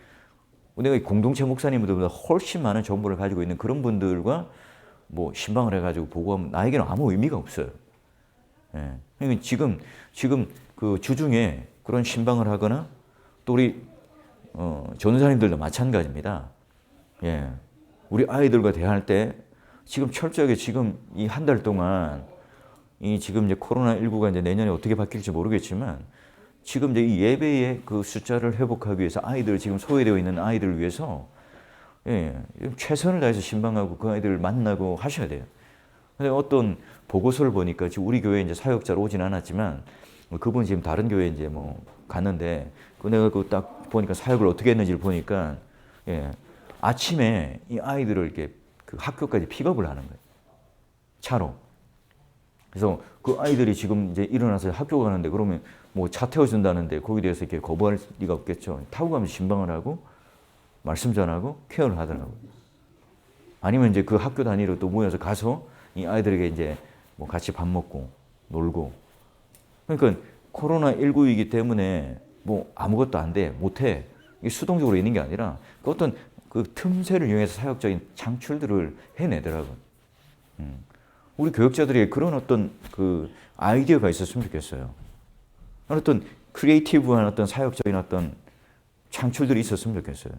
내가 공동체 목사님들보다 훨씬 많은 정보를 가지고 있는 그런 분들과 뭐 신방을 해가지고 보고하면 나에게는 아무 의미가 없어요. 그러니까 지금 그 주중에 그런 신방을 하거나 또 우리 전도사님들도 마찬가지입니다. 우리 아이들과 대화할 때 지금 철저하게 지금 이 한 달 동안 이 지금 이제 코로나19가 이제 내년에 어떻게 바뀔지 모르겠지만 지금 이제 이 예배의 그 숫자를 회복하기 위해서 아이들 지금 소외되어 있는 아이들을 위해서 예, 최선을 다해서 신방하고 그 아이들을 만나고 하셔야 돼요. 근데 어떤 보고서를 보니까 지금 우리 교회에 이제 사역자로 오진 않았지만 그분 지금 다른 교회에 이제 뭐 갔는데 그 내가 그 딱 보니까 사역을 어떻게 했는지를 보니까 예, 아침에 이 아이들을 이렇게 그 학교까지 픽업을 하는 거예요. 차로. 그래서 그 아이들이 지금 이제 일어나서 학교 가는데 그러면 뭐 차 태워준다는데 거기에 대해서 이렇게 거부할 리가 없겠죠. 타고 가면서 신방을 하고 말씀 전하고 케어를 하더라고요. 아니면 이제 그 학교 단위로 또 모여서 가서 이 아이들에게 이제 뭐 같이 밥 먹고 놀고. 그러니까 코로나19이기 때문에 뭐 아무것도 안 돼, 못해. 이게 수동적으로 있는 게 아니라 그 어떤 그 틈새를 이용해서 사역적인 창출들을 해내더라고요. 우리 교육자들이 그런 어떤 그 아이디어가 있었으면 좋겠어요. 어떤 크리에이티브한 어떤 사역적인 어떤 창출들이 있었으면 좋겠어요.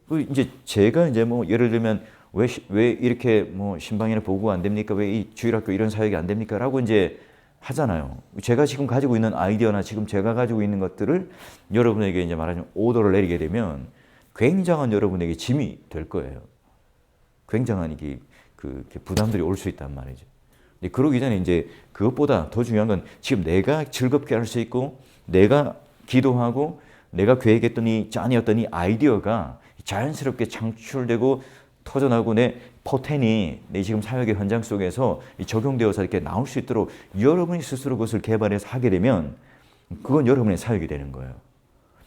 그 이제 제가 이제 뭐 예를 들면 왜 이렇게 뭐 신방이나 보고가 안 됩니까? 왜 이 주일학교 이런 사역이 안 됩니까? 라고 이제 하잖아요. 제가 지금 가지고 있는 아이디어나 지금 제가 가지고 있는 것들을 여러분에게 이제 말하자면 오더를 내리게 되면 굉장한 여러분에게 짐이 될 거예요. 굉장한 이게 부담들이 올 수 있단 말이죠. 근데 그러기 전에 이제 그것보다 더 중요한 건 지금 내가 즐겁게 할 수 있고 내가 기도하고 내가 계획했던 이 짠이었던 이 아이디어가 자연스럽게 창출되고 터져나오고 내 포텐이 내 지금 사역의 현장 속에서 적용되어서 이렇게 나올 수 있도록 여러분이 스스로 그것을 개발해서 하게 되면 그건 여러분의 사역이 되는 거예요.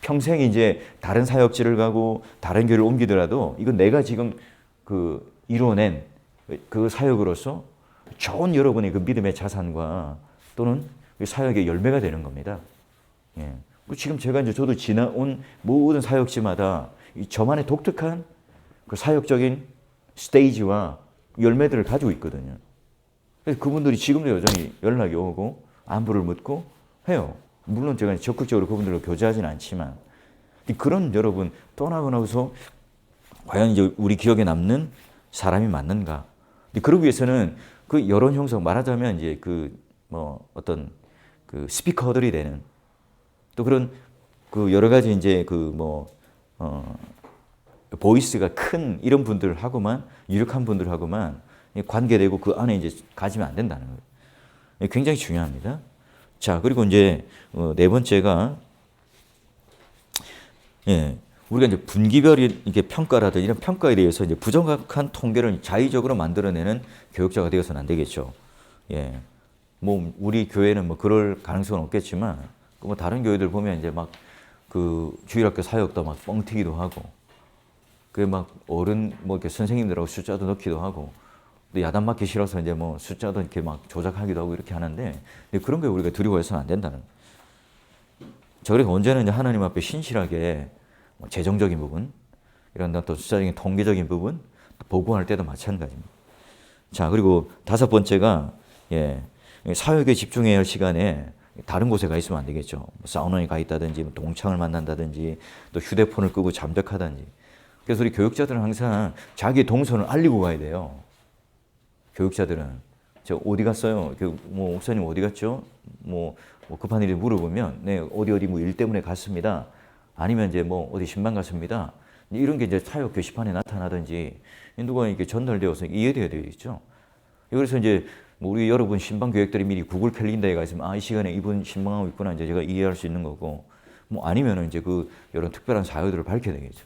평생 이제 다른 사역지를 가고 다른 교회를 옮기더라도 이건 내가 지금 그 이뤄낸 그 사역으로서 좋은 여러분의 그 믿음의 자산과 또는 그 사역의 열매가 되는 겁니다. 예. 지금 제가 이제 저도 지나온 모든 사역지마다 저만의 독특한 그 사역적인 스테이지와 열매들을 가지고 있거든요. 그래서 그분들이 지금도 여전히 연락이 오고 안부를 묻고 해요. 물론 제가 적극적으로 그분들과 교제하지는 않지만 그런 여러분 떠나고 나서 과연 이제 우리 기억에 남는 사람이 맞는가? 그러기 위해서는 그 여론 형성 말하자면 이제 그 뭐 어떤 그 스피커들이 되는 또 그런 그 여러 가지 이제 그 뭐 보이스가 큰 이런 분들하고만 유력한 분들하고만 관계되고 그 안에 이제 가지면 안 된다는 거예요. 굉장히 중요합니다. 자, 그리고 이제 네 번째가 예, 우리가 이제 분기별 이게 평가라든지 이런 평가에 대해서 이제 부정확한 통계를 자의적으로 만들어내는 교육자가 되어서는 안 되겠죠. 예, 뭐 우리 교회는 뭐 그럴 가능성은 없겠지만 뭐 다른 교회들 보면 이제 막 그 주일학교 사역도 막 뻥튀기도 하고, 그 막 어른 뭐 이렇게 선생님들하고 숫자도 넣기도 하고, 근데 야단 맞기 싫어서 이제 뭐 숫자도 이렇게 막 조작하기도 하고 이렇게 하는데 그런 거 우리가 두려워해서는 안 된다는. 자, 그래서 언제나 이제 하나님 앞에 신실하게 재정적인 부분, 이런 또 숫자적인 통계적인 부분, 보고할 때도 마찬가지입니다. 자, 그리고 다섯 번째가 예, 사역에 집중해야 할 시간에 다른 곳에 가 있으면 안 되겠죠. 사우나에 가 있다든지, 동창을 만난다든지, 또 휴대폰을 끄고 잠적하든지. 그래서 우리 교육자들은 항상 자기 동선을 알리고 가야 돼요. 교육자들은 저 어디 갔어요? 뭐 목사님 어디 갔죠? 뭐 급한 일이 물어보면 네 어디 뭐 일 때문에 갔습니다. 아니면 이제 뭐 어디 신방 갔습니다. 이런 게 이제 사역 게시판에 나타나든지 누가 이렇게 전달되어서 이해돼야 되겠죠. 그래서 이제 뭐 우리 여러분 신방 교육들이 미리 구글 캘린더에 있으면 아, 이 시간에 이분 신방하고 있구나 이제 제가 이해할 수 있는 거고, 뭐 아니면은 이제 그 이런 특별한 사유들을 밝혀야 되겠죠.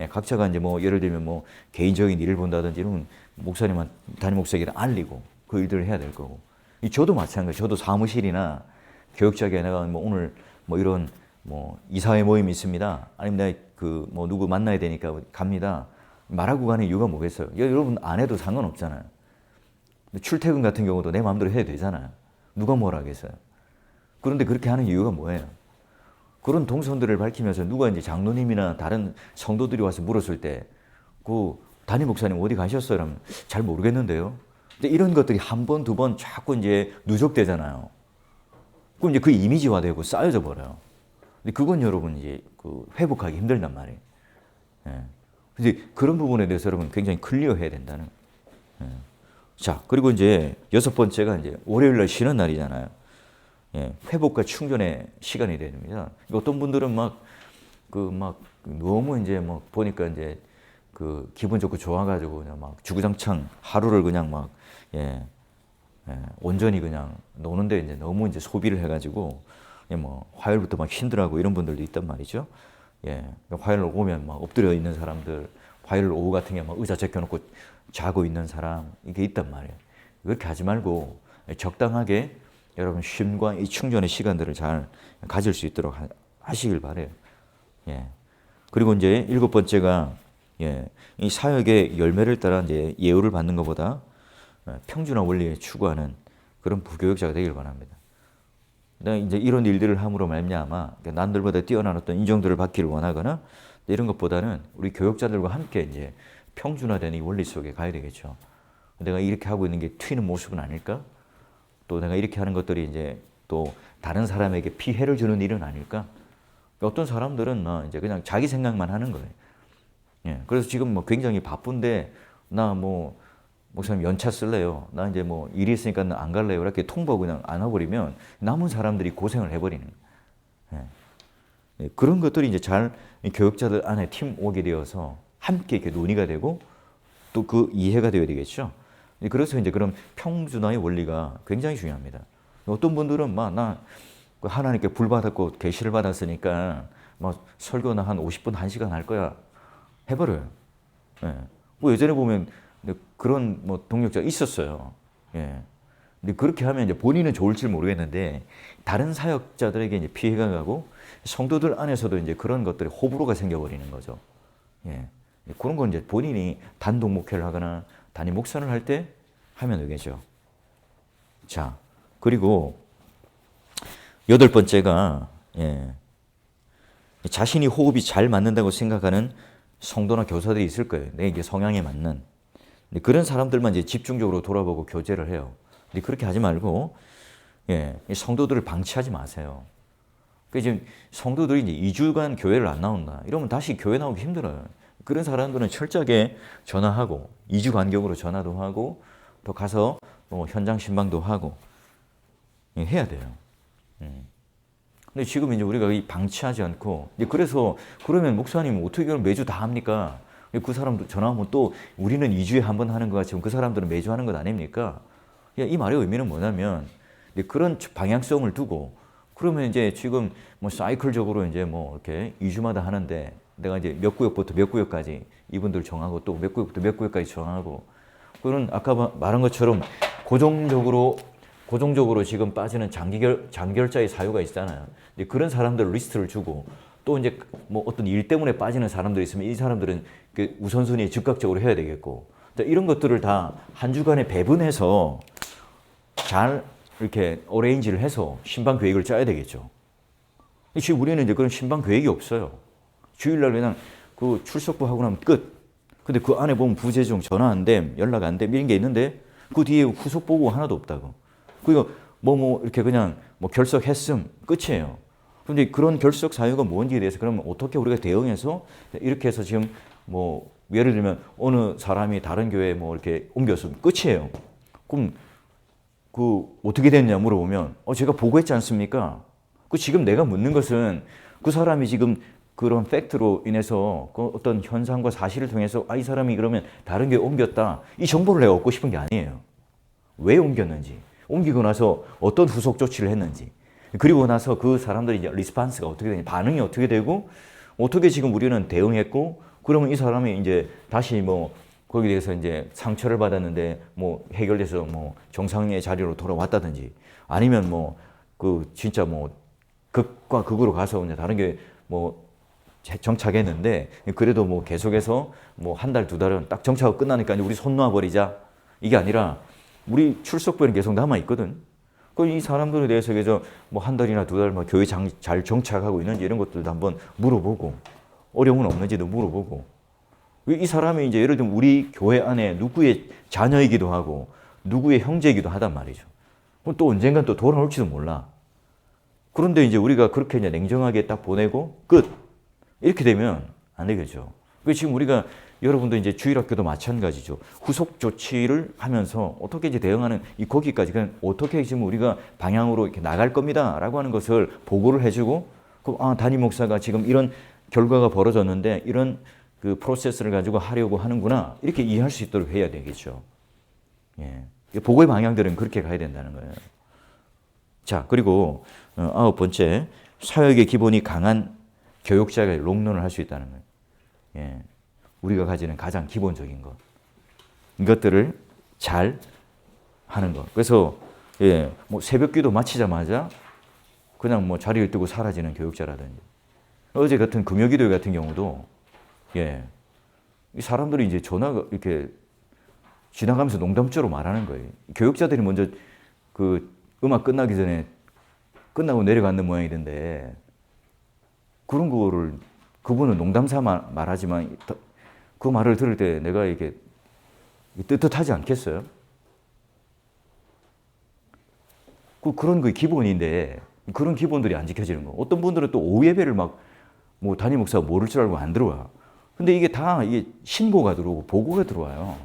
예, 각자가 이제 뭐 예를 들면 뭐 개인적인 일을 본다든지 이런 목사님한 담임 목사에게 알리고 그 일들을 해야 될 거고, 저도 마찬가지. 저도 사무실이나 교육자에게 내가 뭐 오늘 뭐 이런 뭐 이사회 모임이 있습니다. 아니면 내가 그 뭐 누구 만나야 되니까 갑니다. 말하고 가는 이유가 뭐겠어요? 여러분 안 해도 상관없잖아요. 출퇴근 같은 경우도 내 마음대로 해도 되잖아요. 누가 뭘 하겠어요. 그런데 그렇게 하는 이유가 뭐예요? 그런 동선들을 밝히면서 누가 이제 장로님이나 다른 성도들이 와서 물었을 때, 그 담임 목사님 어디 가셨어요? 그러면 잘 모르겠는데요. 근데 이런 것들이 한 번, 두 번 자꾸 이제 누적되잖아요. 그럼 이제 그 이미지화되고 쌓여져 버려요. 근데 그건 여러분 이제 그 회복하기 힘들단 말이에요. 예. 근데 그런 부분에 대해서 여러분 굉장히 클리어해야 된다는. 자, 그리고 이제 여섯 번째가 이제 월요일 날 쉬는 날이잖아요. 예, 회복과 충전의 시간이 됩니다. 어떤 분들은 막 너무 이제 막 보니까 이제 그 기분 좋고 좋아가지고 그냥 막 주구장창 하루를 그냥 막 온전히 그냥 노는데 이제 너무 이제 소비를 해가지고 뭐 화요일부터 막 힘들어하고 이런 분들도 있단 말이죠. 예, 화요일 오면 막 엎드려 있는 사람들, 화요일 오후 같은 게 막 의자 제껴놓고 자고 있는 사람 이게 있단 말이에요. 그렇게 하지 말고 적당하게 여러분 쉼과 이 충전의 시간들을 잘 가질 수 있도록 하시길 바래요. 예. 그리고 이제 일곱 번째가 이 사역의 열매를 따라 이제 예우를 받는 것보다 평준화 원리에 추구하는 그런 부교역자가 되길 바랍니다. 내가 이제 이런 일들을 함으로 말미암아 남들보다 뛰어난 어떤 인정들을 받기를 원하거나 이런 것보다는 우리 교역자들과 함께 이제 평준화된 이 원리 속에 가야 되겠죠. 내가 이렇게 하고 있는 게 튀는 모습은 아닐까? 또 내가 이렇게 하는 것들이 이제 또 다른 사람에게 피해를 주는 일은 아닐까? 어떤 사람들은 이제 그냥 자기 생각만 하는 거예요. 예, 그래서 지금 뭐 굉장히 바쁜데 나 뭐 목사님 연차 쓸래요. 나 이제 뭐 일이 있으니까 안 갈래요. 이렇게 통보 그냥 안 해버리면 남은 사람들이 고생을 해버리는 거예요. 예. 그런 것들이 이제 잘 교육자들 안에 팀 오게 되어서 함께 이렇게 논의가 되고 또 그 이해가 되어야 되겠죠. 그래서 이제 그런 평준화의 원리가 굉장히 중요합니다. 어떤 분들은 나 하나님께 불 받았고 계시를 받았으니까 막 설교나 한 50분, 1시간 할 거야. 해버려요. 예. 뭐 예전에 보면 그런 뭐 동력자가 있었어요. 예. 근데 그렇게 하면 이제 본인은 좋을지 모르겠는데 다른 사역자들에게 이제 피해가 가고 성도들 안에서도 이제 그런 것들이 호불호가 생겨버리는 거죠. 예. 그런 건 이제 본인이 단독 목회를 하거나 단임 목사를 할 때 하면 되겠죠. 자, 그리고 여덟 번째가 자신이 호흡이 잘 맞는다고 생각하는 성도나 교사들이 있을 거예요. 내 이게 성향에 맞는. 근데 그런 사람들만 이제 집중적으로 돌아보고 교제를 해요. 근데 그렇게 하지 말고 성도들을 방치하지 마세요. 그 이제 성도들이 이제 2주간 교회를 안 나온다. 이러면 다시 교회 나오기 힘들어요. 그런 사람들은 철저하게 전화하고 2주 간격으로 전화도 하고 또 가서 뭐 현장 신방도 하고 해야 돼요. 근데 지금 이제 우리가 이 방치하지 않고 그래서 그러면 목사님 어떻게 그럼 매주 다 합니까? 그 사람도 전화하면 또 우리는 2주에 한 번 하는 것 같지만 그 사람들은 매주 하는 것 아닙니까? 이 말의 의미는 뭐냐면 그런 방향성을 두고 그러면 이제 지금 뭐 사이클적으로 이제 뭐 이렇게 2주마다 하는데 내가 이제 몇 구역부터 몇 구역까지 이분들 정하고 또 몇 구역부터 몇 구역까지 정하고 그런 아까 말한 것처럼 고정적으로 지금 빠지는 장결자의 사유가 있잖아요. 그런 사람들 리스트를 주고 또 이제 뭐 어떤 일 때문에 빠지는 사람들이 있으면 이 사람들은 그 우선순위에 즉각적으로 해야 되겠고 이런 것들을 다 한 주간에 배분해서 잘 이렇게 어레인지를 해서 신방 계획을 짜야 되겠죠. 지금 우리는 이제 그런 신방 계획이 없어요. 주일날 그냥 그 출석부 하고 나면 끝. 근데 그 안에 보면 부재중, 전화 안 됨, 연락 안 됨 이런 게 있는데 그 뒤에 후속 보고 하나도 없다고. 그리고 뭐 이렇게 그냥 뭐 결석했음 끝이에요. 그런데 그런 결석 사유가 뭔지에 대해서 그러면 어떻게 우리가 대응해서 이렇게 해서 지금 뭐 예를 들면 어느 사람이 다른 교회에 뭐 이렇게 옮겼으면 끝이에요. 그럼 그 어떻게 됐냐 물어보면 제가 보고했지 않습니까? 그 지금 내가 묻는 것은 그 사람이 지금 그런 팩트로 인해서 그 어떤 현상과 사실을 통해서 이 사람이 그러면 다른 교회 옮겼다. 이 정보를 내가 얻고 싶은 게 아니에요. 왜 옮겼는지, 옮기고 나서 어떤 후속 조치를 했는지, 그리고 나서 그 사람들이 이제 리스판스가 어떻게 되냐, 반응이 어떻게 되고, 어떻게 지금 우리는 대응했고, 그러면 이 사람이 이제 다시 뭐 거기에 대해서 이제 상처를 받았는데 뭐 해결돼서 뭐 정상의 자리로 돌아왔다든지, 아니면 뭐 그 진짜 뭐 극과 극으로 가서 이제 다른 게 뭐 정착했는데 그래도 뭐 계속해서 뭐 한 달, 두 달은 딱 정착하고 끝나니까 우리 손 놔버리자. 이게 아니라 우리 출석부에는 계속 남아있거든. 이 사람들에 대해서 그래서 뭐 한 달이나 두 달 뭐 교회 잘 정착하고 있는지 이런 것들도 한번 물어보고 어려움은 없는지도 물어보고 이 사람이 이제 예를 들면 우리 교회 안에 누구의 자녀이기도 하고 누구의 형제이기도 하단 말이죠. 그럼 또 언젠간 또 돌아올지도 몰라. 그런데 이제 우리가 그렇게 이제 냉정하게 딱 보내고 끝. 이렇게 되면 안 되겠죠. 지금 우리가 여러분도 이제 주일학교도 마찬가지죠. 후속 조치를 하면서 어떻게 이제 대응하는 이 거기까지 그냥 어떻게 지금 우리가 방향으로 이렇게 나갈 겁니다라고 하는 것을 보고를 해주고 담임 목사가 지금 이런 결과가 벌어졌는데 이런 그 프로세스를 가지고 하려고 하는구나 이렇게 이해할 수 있도록 해야 되겠죠. 예. 보고의 방향들은 그렇게 가야 된다는 거예요. 자, 그리고 9번째, 사역의 기본이 강한 교육자가 롱런을 할 수 있다는 거예요. 예. 우리가 가지는 가장 기본적인 것. 이것들을 잘 하는 것. 그래서 예, 뭐 새벽기도 마치자마자 그냥 뭐 자리를 뜨고 사라지는 교육자라든지 어제 같은 금요기도 같은 경우도 예, 이 사람들이 이제 전화가 이렇게 지나가면서 농담조로 말하는 거예요. 교육자들이 먼저 그 음악 끝나기 전에 끝나고 내려가는 모양이던데 그런 거를 그분은 농담삼아 말하지만 그 말을 들을 때 내가 이게 뜨뜻하지 않겠어요? 그런 게 기본인데 그런 기본들이 안 지켜지는 거. 어떤 분들은 또 오후 예배를 막 뭐 담임 목사가 모를 줄 알고 안 들어와. 근데 이게 다 이게 신고가 들어오고 보고가 들어와요.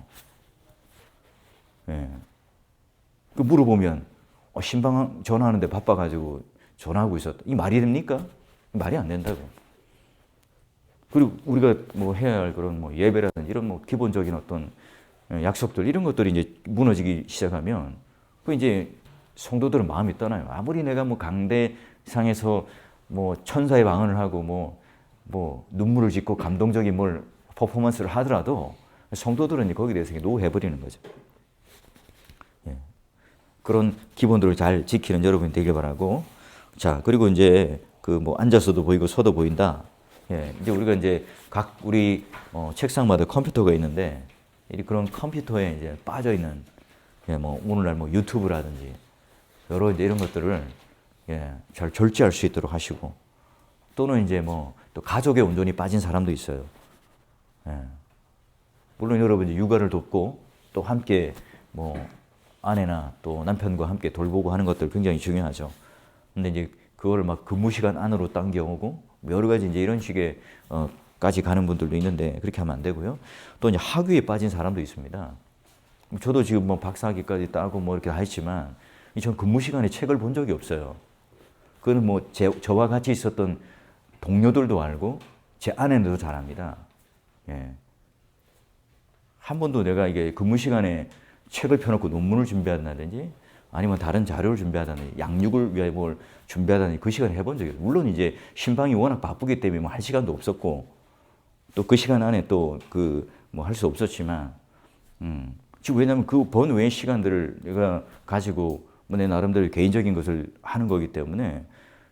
예. 그 물어보면 신방 전화하는데 바빠가지고 전화하고 있었다. 이 말이 됩니까? 말이 안 된다고. 그리고 우리가 뭐 해야 할 그런 뭐 예배라든지 이런 뭐 기본적인 어떤 약속들 이런 것들이 이제 무너지기 시작하면 그 이제 성도들은 마음이 떠나요. 아무리 내가 뭐 강대상에서 뭐 천사의 방언을 하고 뭐 눈물을 짓고 감동적인 뭘 퍼포먼스를 하더라도 성도들은 이제 거기에 대해서 노해버리는 거죠. 예. 그런 기본들을 잘 지키는 여러분이 되길 바라고. 자, 그리고 이제 그 뭐 앉아서도 보이고 서도 보인다. 예. 이제 우리가 이제 각 우리 책상마다 컴퓨터가 있는데 그런 컴퓨터에 이제 빠져 있는 예, 뭐 오늘날 뭐 유튜브라든지 여러 이제 이런 것들을 예, 잘 절제할 수 있도록 하시고 또는 이제 뭐 또 가족의 온전히 빠진 사람도 있어요. 예. 물론 여러분 이제 육아를 돕고 또 함께 뭐 아내나 또 남편과 함께 돌보고 하는 것들 굉장히 중요하죠. 근데 이제 그거를 막 근무 시간 안으로 당겨오고 여러 가지 이제 이런 식의 까지 가는 분들도 있는데 그렇게 하면 안 되고요. 또 이제 학위에 빠진 사람도 있습니다. 저도 지금 뭐 박사학위까지 따고 뭐 이렇게 다 했지만 전 근무 시간에 책을 본 적이 없어요. 그거는 뭐 저와 같이 있었던 동료들도 알고 제 아내도 잘 압니다. 예. 한 번도 내가 이게 근무 시간에 책을 펴놓고 논문을 준비한다든지 아니면 다른 자료를 준비하다든지 양육을 위해 뭘 준비하다든지 그 시간에 해본 적이 없어요. 물론 이제 신방이 워낙 바쁘기 때문에 뭐 할 시간도 없었고 또 그 시간 안에 또 그 뭐 할 수 없었지만 지금 왜냐하면 그 번 외의 시간들을 내가 가지고 뭐 내 나름대로 개인적인 것을 하는 거기 때문에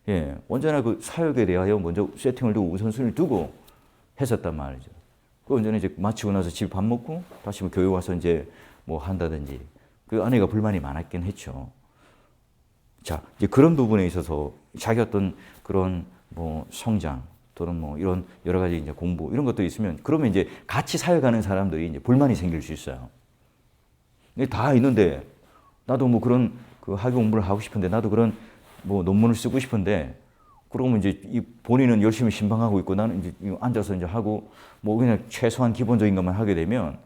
예, 언제나 그 사역에 대하여 먼저 세팅을 두고 우선순위를 두고 했었단 말이죠. 그 언제나 이제 마치고 나서 집에 밥 먹고 다시 뭐 교회 와서 이제 뭐 한다든지 그 아내가 불만이 많았긴 했죠. 자, 이제 그런 부분에 있어서 자기 어떤 그런 뭐 성장 또는 뭐 이런 여러 가지 이제 공부 이런 것도 있으면 그러면 이제 같이 사역하는 사람들이 이제 불만이 생길 수 있어요. 근데 다 있는데 나도 뭐 그런 그 학위 공부를 하고 싶은데 나도 그런 뭐 논문을 쓰고 싶은데 그러면 이제 이 본인은 열심히 신방하고 있고 나는 이제 앉아서 이제 하고 뭐 그냥 최소한 기본적인 것만 하게 되면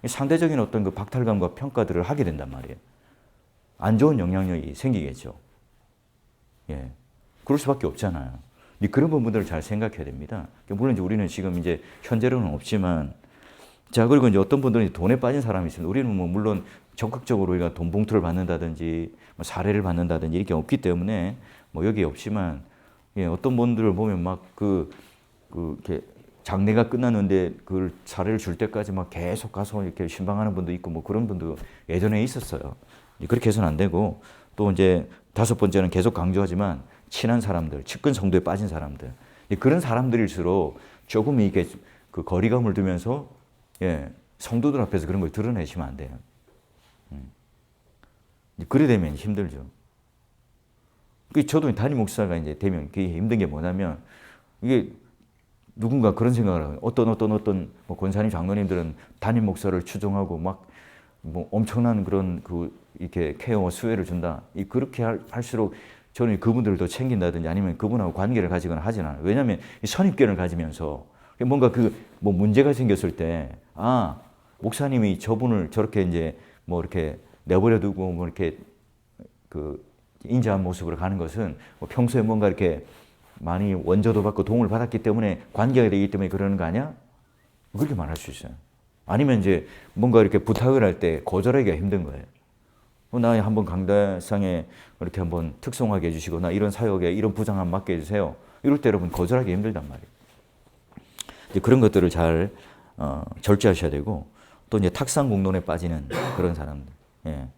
상대적인 어떤 그 박탈감과 평가들을 하게 된단 말이에요. 안 좋은 영향력이 생기겠죠. 예. 그럴 수밖에 없잖아요. 그런 부분들을 잘 생각해야 됩니다. 물론 이제 우리는 지금 이제 현재로는 없지만 자, 그리고 이제 어떤 분들은 돈에 빠진 사람이 있습니다. 우리는 뭐 물론 적극적으로 우리가 돈 봉투를 받는다든지 뭐 사례를 받는다든지 이렇게 없기 때문에 뭐 여기 없지만 예, 어떤 분들을 보면 막 이렇게 장례가 끝났는데 그 사례를 줄 때까지 막 계속 가서 이렇게 신방하는 분도 있고 뭐 그런 분도 예전에 있었어요. 그렇게 해서는 안 되고 또 이제 5번째는 계속 강조하지만 친한 사람들, 측근 성도에 빠진 사람들 그런 사람들일수록 조금 이게 그 거리감을 두면서 예, 성도들 앞에서 그런 걸 드러내시면 안 돼요. 그래 되면 힘들죠. 저도 담임 목사가 이제 되면 그게 힘든 게 뭐냐면 이게 누군가 그런 생각을 하고 어떤 뭐 권사님 장로님들은 담임 목사를 추종하고 막 뭐 엄청난 그런 이렇게 케어와 수혜를 준다. 그렇게 할수록 저는 그분들을 더 챙긴다든지 아니면 그분하고 관계를 가지거나 하진 않아요. 왜냐하면 이 선입견을 가지면서 뭔가 뭐 문제가 생겼을 때 아, 목사님이 저분을 저렇게 이제 뭐 이렇게 내버려 두고 뭐 이렇게 그 인자한 모습으로 가는 것은 뭐 평소에 뭔가 이렇게 많이 원조도 받고 도움을 받았기 때문에 관계가 되기 때문에 그러는 거 아니야? 그렇게 말할 수 있어요. 아니면 이제 뭔가 이렇게 부탁을 할 때 거절하기가 힘든 거예요. 나 한번 강달상에 이렇게 한번 특송하게 해주시고 나 이런 사역에 이런 부장 한번 맡게 해주세요. 이럴 때 여러분 거절하기 힘들단 말이에요. 이제 그런 것들을 잘 절제하셔야 되고 또 이제 탁상 공론에 빠지는 그런 사람들. 예.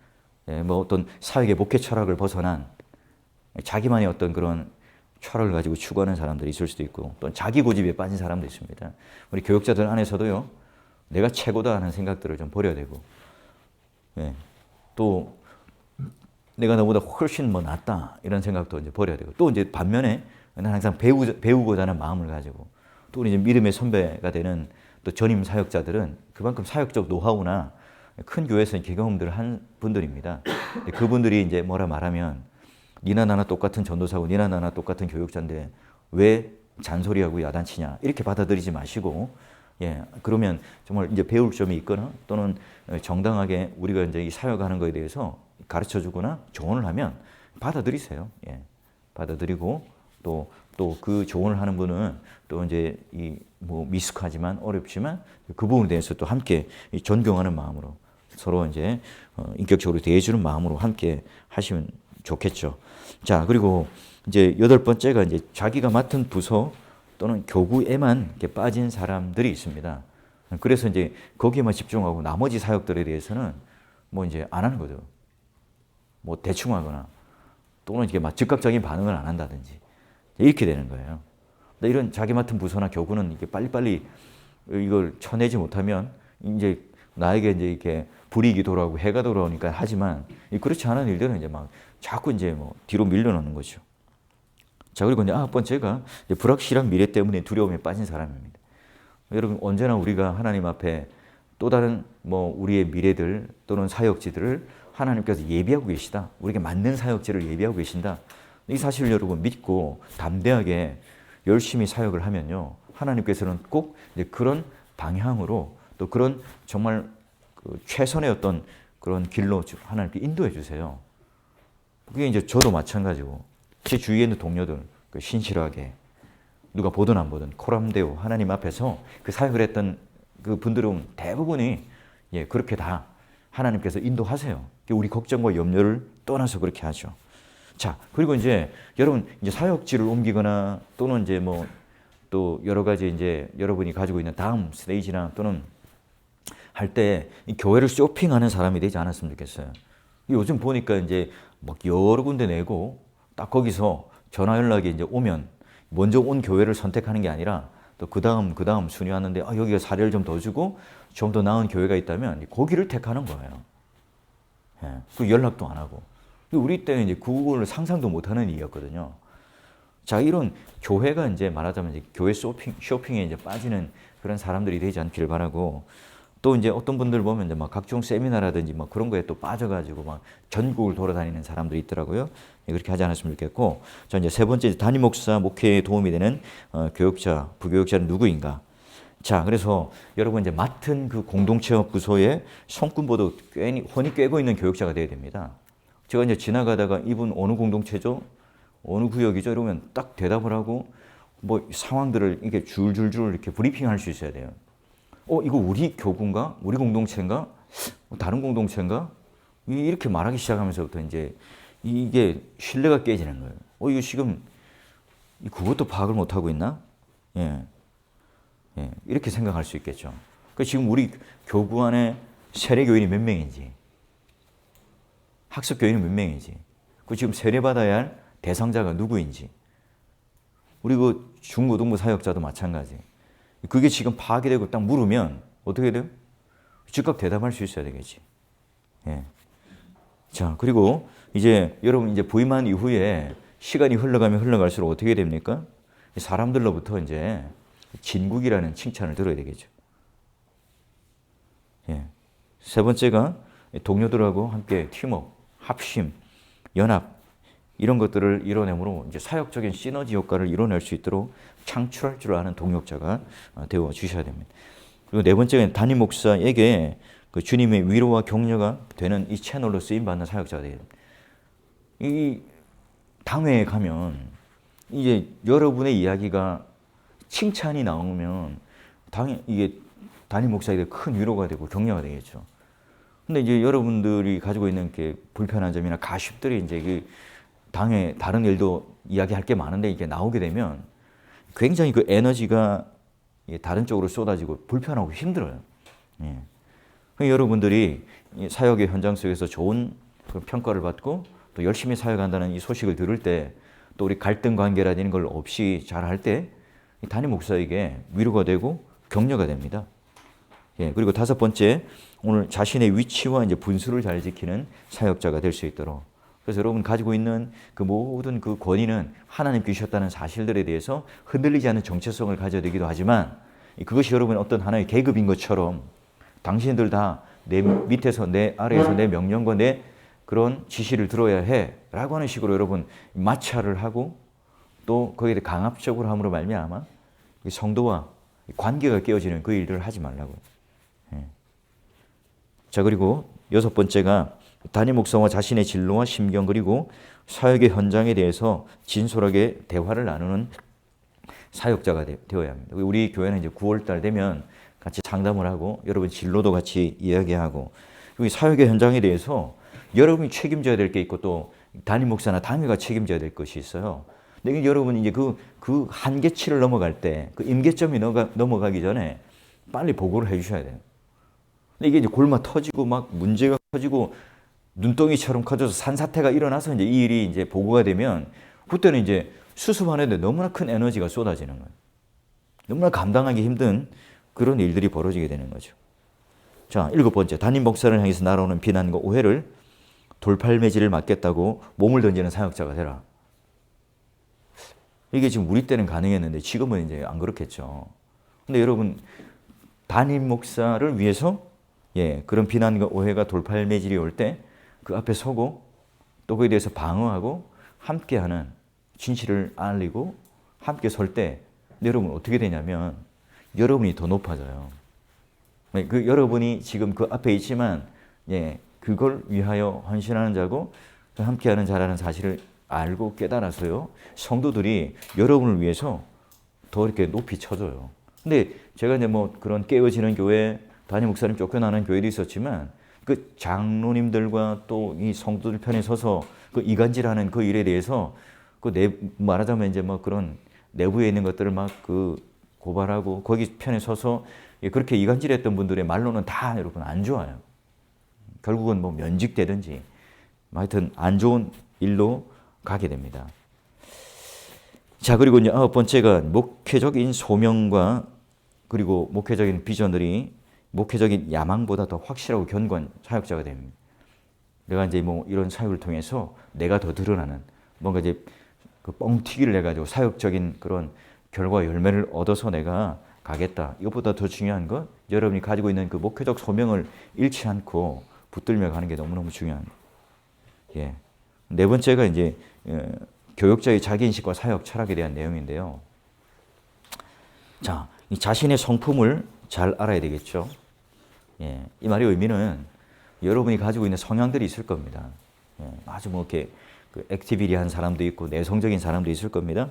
예, 뭐 어떤 사역의 목회 철학을 벗어난 자기만의 어떤 그런 철학을 가지고 추구하는 사람들이 있을 수도 있고 또 자기 고집에 빠진 사람도 있습니다. 우리 교육자들 안에서도요. 내가 최고다 하는 생각들을 좀 버려야 되고 예. 또 내가 너보다 훨씬 뭐 낫다 이런 생각도 이제 버려야 되고 또 이제 반면에 나는 항상 배우고자 하는 마음을 가지고 또 우리 이제 믿음의 선배가 되는 또 전임 사역자들은 그만큼 사역적 노하우나 큰 교회에서 경험들을 한 분들입니다. 그분들이 이제 뭐라 말하면 니나 나나 똑같은 전도사고 니나 나나 똑같은 교육자인데 왜 잔소리하고 야단치냐 이렇게 받아들이지 마시고 예 그러면 정말 이제 배울 점이 있거나 또는 정당하게 우리가 이제 이 사역하는 거에 대해서 가르쳐 주거나 조언을 하면 받아들이세요. 예 받아들이고 또 그 조언을 하는 분은 또 이제 이 뭐 미숙하지만 어렵지만 그 부분에 대해서 또 함께 존경하는 마음으로 서로 이제 인격적으로 대해주는 마음으로 함께 하시면 좋겠죠. 자 그리고 이제 8번째가 이제 자기가 맡은 부서 또는 교구에만 이렇게 빠진 사람들이 있습니다. 그래서 이제 거기에만 집중하고 나머지 사역들에 대해서는 뭐 이제 안 하는 거죠. 뭐 대충 하거나 또는 이게 막 즉각적인 반응을 안 한다든지 이렇게 되는 거예요. 이런 자기 맡은 부서나 교구는 이게 빨리빨리 이걸 쳐내지 못하면 이제 나에게 이제 이렇게 불이익이 돌아오고 해가 돌아오니까 하지만 그렇지 않은 일들은 이제 막 자꾸 이제 뭐 뒤로 밀려놓는 거죠. 자 그리고 이제 9번째가 이제 불확실한 미래 때문에 두려움에 빠진 사람입니다. 여러분 언제나 우리가 하나님 앞에 또 다른 뭐 우리의 미래들 또는 사역지들을 하나님께서 예비하고 계시다. 우리에게 맞는 사역지를 예비하고 계신다. 이 사실을 여러분 믿고 담대하게 열심히 사역을 하면요. 하나님께서는 꼭 이제 그런 방향으로 또 그런 정말 그 최선의 어떤 그런 길로 하나님께 인도해 주세요. 그게 이제 저도 마찬가지고 제 주위에 있는 동료들 신실하게 누가 보든 안 보든 코람데오 하나님 앞에서 그 사역을 했던 그 분들은 대부분이 예, 그렇게 다 하나님께서 인도하세요. 우리 걱정과 염려를 떠나서 그렇게 하죠. 자, 그리고 이제 여러분 이제 사역지를 옮기거나 또는 이제 뭐 또 여러 가지 이제 여러분이 가지고 있는 다음 스테이지나 또는 할 때 이 교회를 쇼핑하는 사람이 되지 않았으면 좋겠어요. 요즘 보니까 이제 막 여러 군데 내고 딱 거기서 전화 연락이 이제 오면 먼저 온 교회를 선택하는 게 아니라 또 그 다음 순위 왔는데 여기가 사례를 좀 더 주고 좀 더 나은 교회가 있다면 거기를 택하는 거예요. 예, 그 연락도 안 하고. 우리 때는 이제 그걸 상상도 못하는 일이었거든요. 자, 이런 교회가 이제 말하자면 이제 교회 쇼핑에 이제 빠지는 그런 사람들이 되지 않기를 바라고 또 이제 어떤 분들 보면 이제 막 각종 세미나라든지 막 그런 거에 또 빠져가지고 막 전국을 돌아다니는 사람들이 있더라고요. 그렇게 하지 않았으면 좋겠고. 자, 이제 세 번째 담임 목사 목회에 도움이 되는 교육자, 부교육자는 누구인가? 자, 그래서 여러분 이제 맡은 그 공동체와 부서에 손금보도 훤히 꿰고 있는 교육자가 되어야 됩니다. 제가 이제 지나가다가 이분 어느 공동체죠? 어느 구역이죠? 이러면 딱 대답을 하고 뭐 상황들을 이렇게 줄줄줄 이렇게 브리핑할 수 있어야 돼요. 이거 우리 교구인가? 우리 공동체인가? 다른 공동체인가? 이렇게 말하기 시작하면서부터 이제 이게 신뢰가 깨지는 거예요. 이거 지금 그것도 파악을 못하고 있나? 예. 예. 이렇게 생각할 수 있겠죠. 그러니까 지금 우리 교구 안에 세례교인이 몇 명인지, 학습교인이 몇 명인지, 그 지금 세례받아야 할 대상자가 누구인지, 우리 그 중고등부 사역자도 마찬가지. 그게 지금 파악이 되고 딱 물으면 어떻게 돼요? 즉각 대답할 수 있어야 되겠지. 예. 자, 그리고 이제 여러분 이제 부임한 이후에 시간이 흘러가면 흘러갈수록 어떻게 됩니까? 사람들로부터 이제 진국이라는 칭찬을 들어야 되겠죠. 예. 세 번째가 동료들하고 함께 팀워크, 합심, 연합 이런 것들을 이뤄내므로 이제 사역적인 시너지 효과를 이뤄낼 수 있도록 창출할 줄 아는 동역자가 되어 주셔야 됩니다. 그리고 네 번째는 담임 목사에게 그 주님의 위로와 격려가 되는 이 채널로 쓰임 받는 사역자가 돼요. 이 당회에 가면 이제 여러분의 이야기가 칭찬이 나오면 이게 담임 목사에게 큰 위로가 되고 격려가 되겠죠. 근데 이제 여러분들이 가지고 있는 게 불편한 점이나 가십들이 이제 그 당에 다른 일도 이야기할 게 많은데 이게 나오게 되면 굉장히 그 에너지가 다른 쪽으로 쏟아지고 불편하고 힘들어요. 예. 여러분들이 사역의 현장 속에서 좋은 평가를 받고 또 열심히 사역한다는 이 소식을 들을 때 또 우리 갈등 관계라는 걸 없이 잘 할 때 담임 목사에게 위로가 되고 격려가 됩니다. 예. 그리고 다섯 번째, 오늘 자신의 위치와 이제 분수를 잘 지키는 사역자가 될 수 있도록. 그래서 여러분 가지고 있는 그 모든 그 권위는 하나님께 주셨다는 사실들에 대해서 흔들리지 않는 정체성을 가져야 되기도 하지만 그것이 여러분 어떤 하나의 계급인 것처럼 당신들 다 내 밑에서 내 아래에서 내 명령과 내 그런 지시를 들어야 해 라고 하는 식으로 여러분 마찰을 하고 또 거기에 강압적으로 함으로 말미암아 성도와 관계가 깨어지는 그 일들을 하지 말라고요. 예. 자, 그리고 여섯 번째가 담임 목사와 자신의 진로와 심경 그리고 사역의 현장에 대해서 진솔하게 대화를 나누는 사역자가 되어야 합니다. 우리 교회는 이제 9월 달 되면 같이 상담을 하고 여러분 진로도 같이 이야기하고 그리고 사역의 현장에 대해서 여러분이 책임져야 될 게 있고 또 담임 목사나 당회가 책임져야 될 것이 있어요. 근데 여러분 이제 그 한계치를 넘어갈 때 그 임계점이 넘어가기 전에 빨리 보고를 해 주셔야 돼요. 근데 이게 이제 골마 터지고 막 문제가 터지고 눈덩이처럼 커져서 산사태가 일어나서 이제 이 일이 이제 보고가 되면 그때는 이제 수습하는데 너무나 큰 에너지가 쏟아지는 거예요. 너무나 감당하기 힘든 그런 일들이 벌어지게 되는 거죠. 자, 일곱 번째, 담임 목사를 향해서 날아오는 비난과 오해를 돌팔매질을 맞겠다고 몸을 던지는 사역자가 되라. 이게 지금 우리 때는 가능했는데 지금은 이제 안 그렇겠죠. 근데 여러분, 담임 목사를 위해서 그런 비난과 오해가 돌팔매질이 올 때 그 앞에 서고 또 그에 대해서 방어하고 함께하는 진실을 알리고 함께 설 때 여러분 어떻게 되냐면 여러분이 더 높아져요. 그 여러분이 지금 그 앞에 있지만 그걸 위하여 헌신하는 자고 함께하는 자라는 사실을 알고 깨달아서요. 성도들이 여러분을 위해서 더 이렇게 높이 쳐줘요. 근데 제가 이제 뭐 그런 깨어지는 교회, 담임 목사님 쫓겨나는 교회도 있었지만 그 장로님들과 또 이 성도들 편에 서서 그 이간질하는 그 일에 대해서 말하자면 이제 뭐 그런 내부에 있는 것들을 막 그 고발하고 거기 편에 서서 그렇게 이간질했던 분들의 말로는 다 여러분 안 좋아요. 결국은 뭐 면직되든지 하여튼 안 좋은 일로 가게 됩니다. 자, 그리고 이제 아홉 번째가 목회적인 소명과 그리고 목회적인 비전들이 목회적인 야망보다 더 확실하고 견고한 사역자가 됩니다. 내가 이제 뭐 이런 사역을 통해서 내가 더 드러나는 뭔가 이제 그 뻥튀기를 해가지고 사역적인 그런 결과 열매를 얻어서 내가 가겠다. 이것보다 더 중요한 건 여러분이 가지고 있는 그 목회적 소명을 잃지 않고 붙들며 가는 게 너무너무 중요한. 네 번째가 이제 교역자의 자기인식과 사역 철학에 대한 내용인데요. 자, 이 자신의 성품을 잘 알아야 되겠죠. 이 말의 의미는 여러분이 가지고 있는 성향들이 있을 겁니다. 아주 뭐 이렇게 그 액티비티한 사람도 있고 내성적인 사람도 있을 겁니다.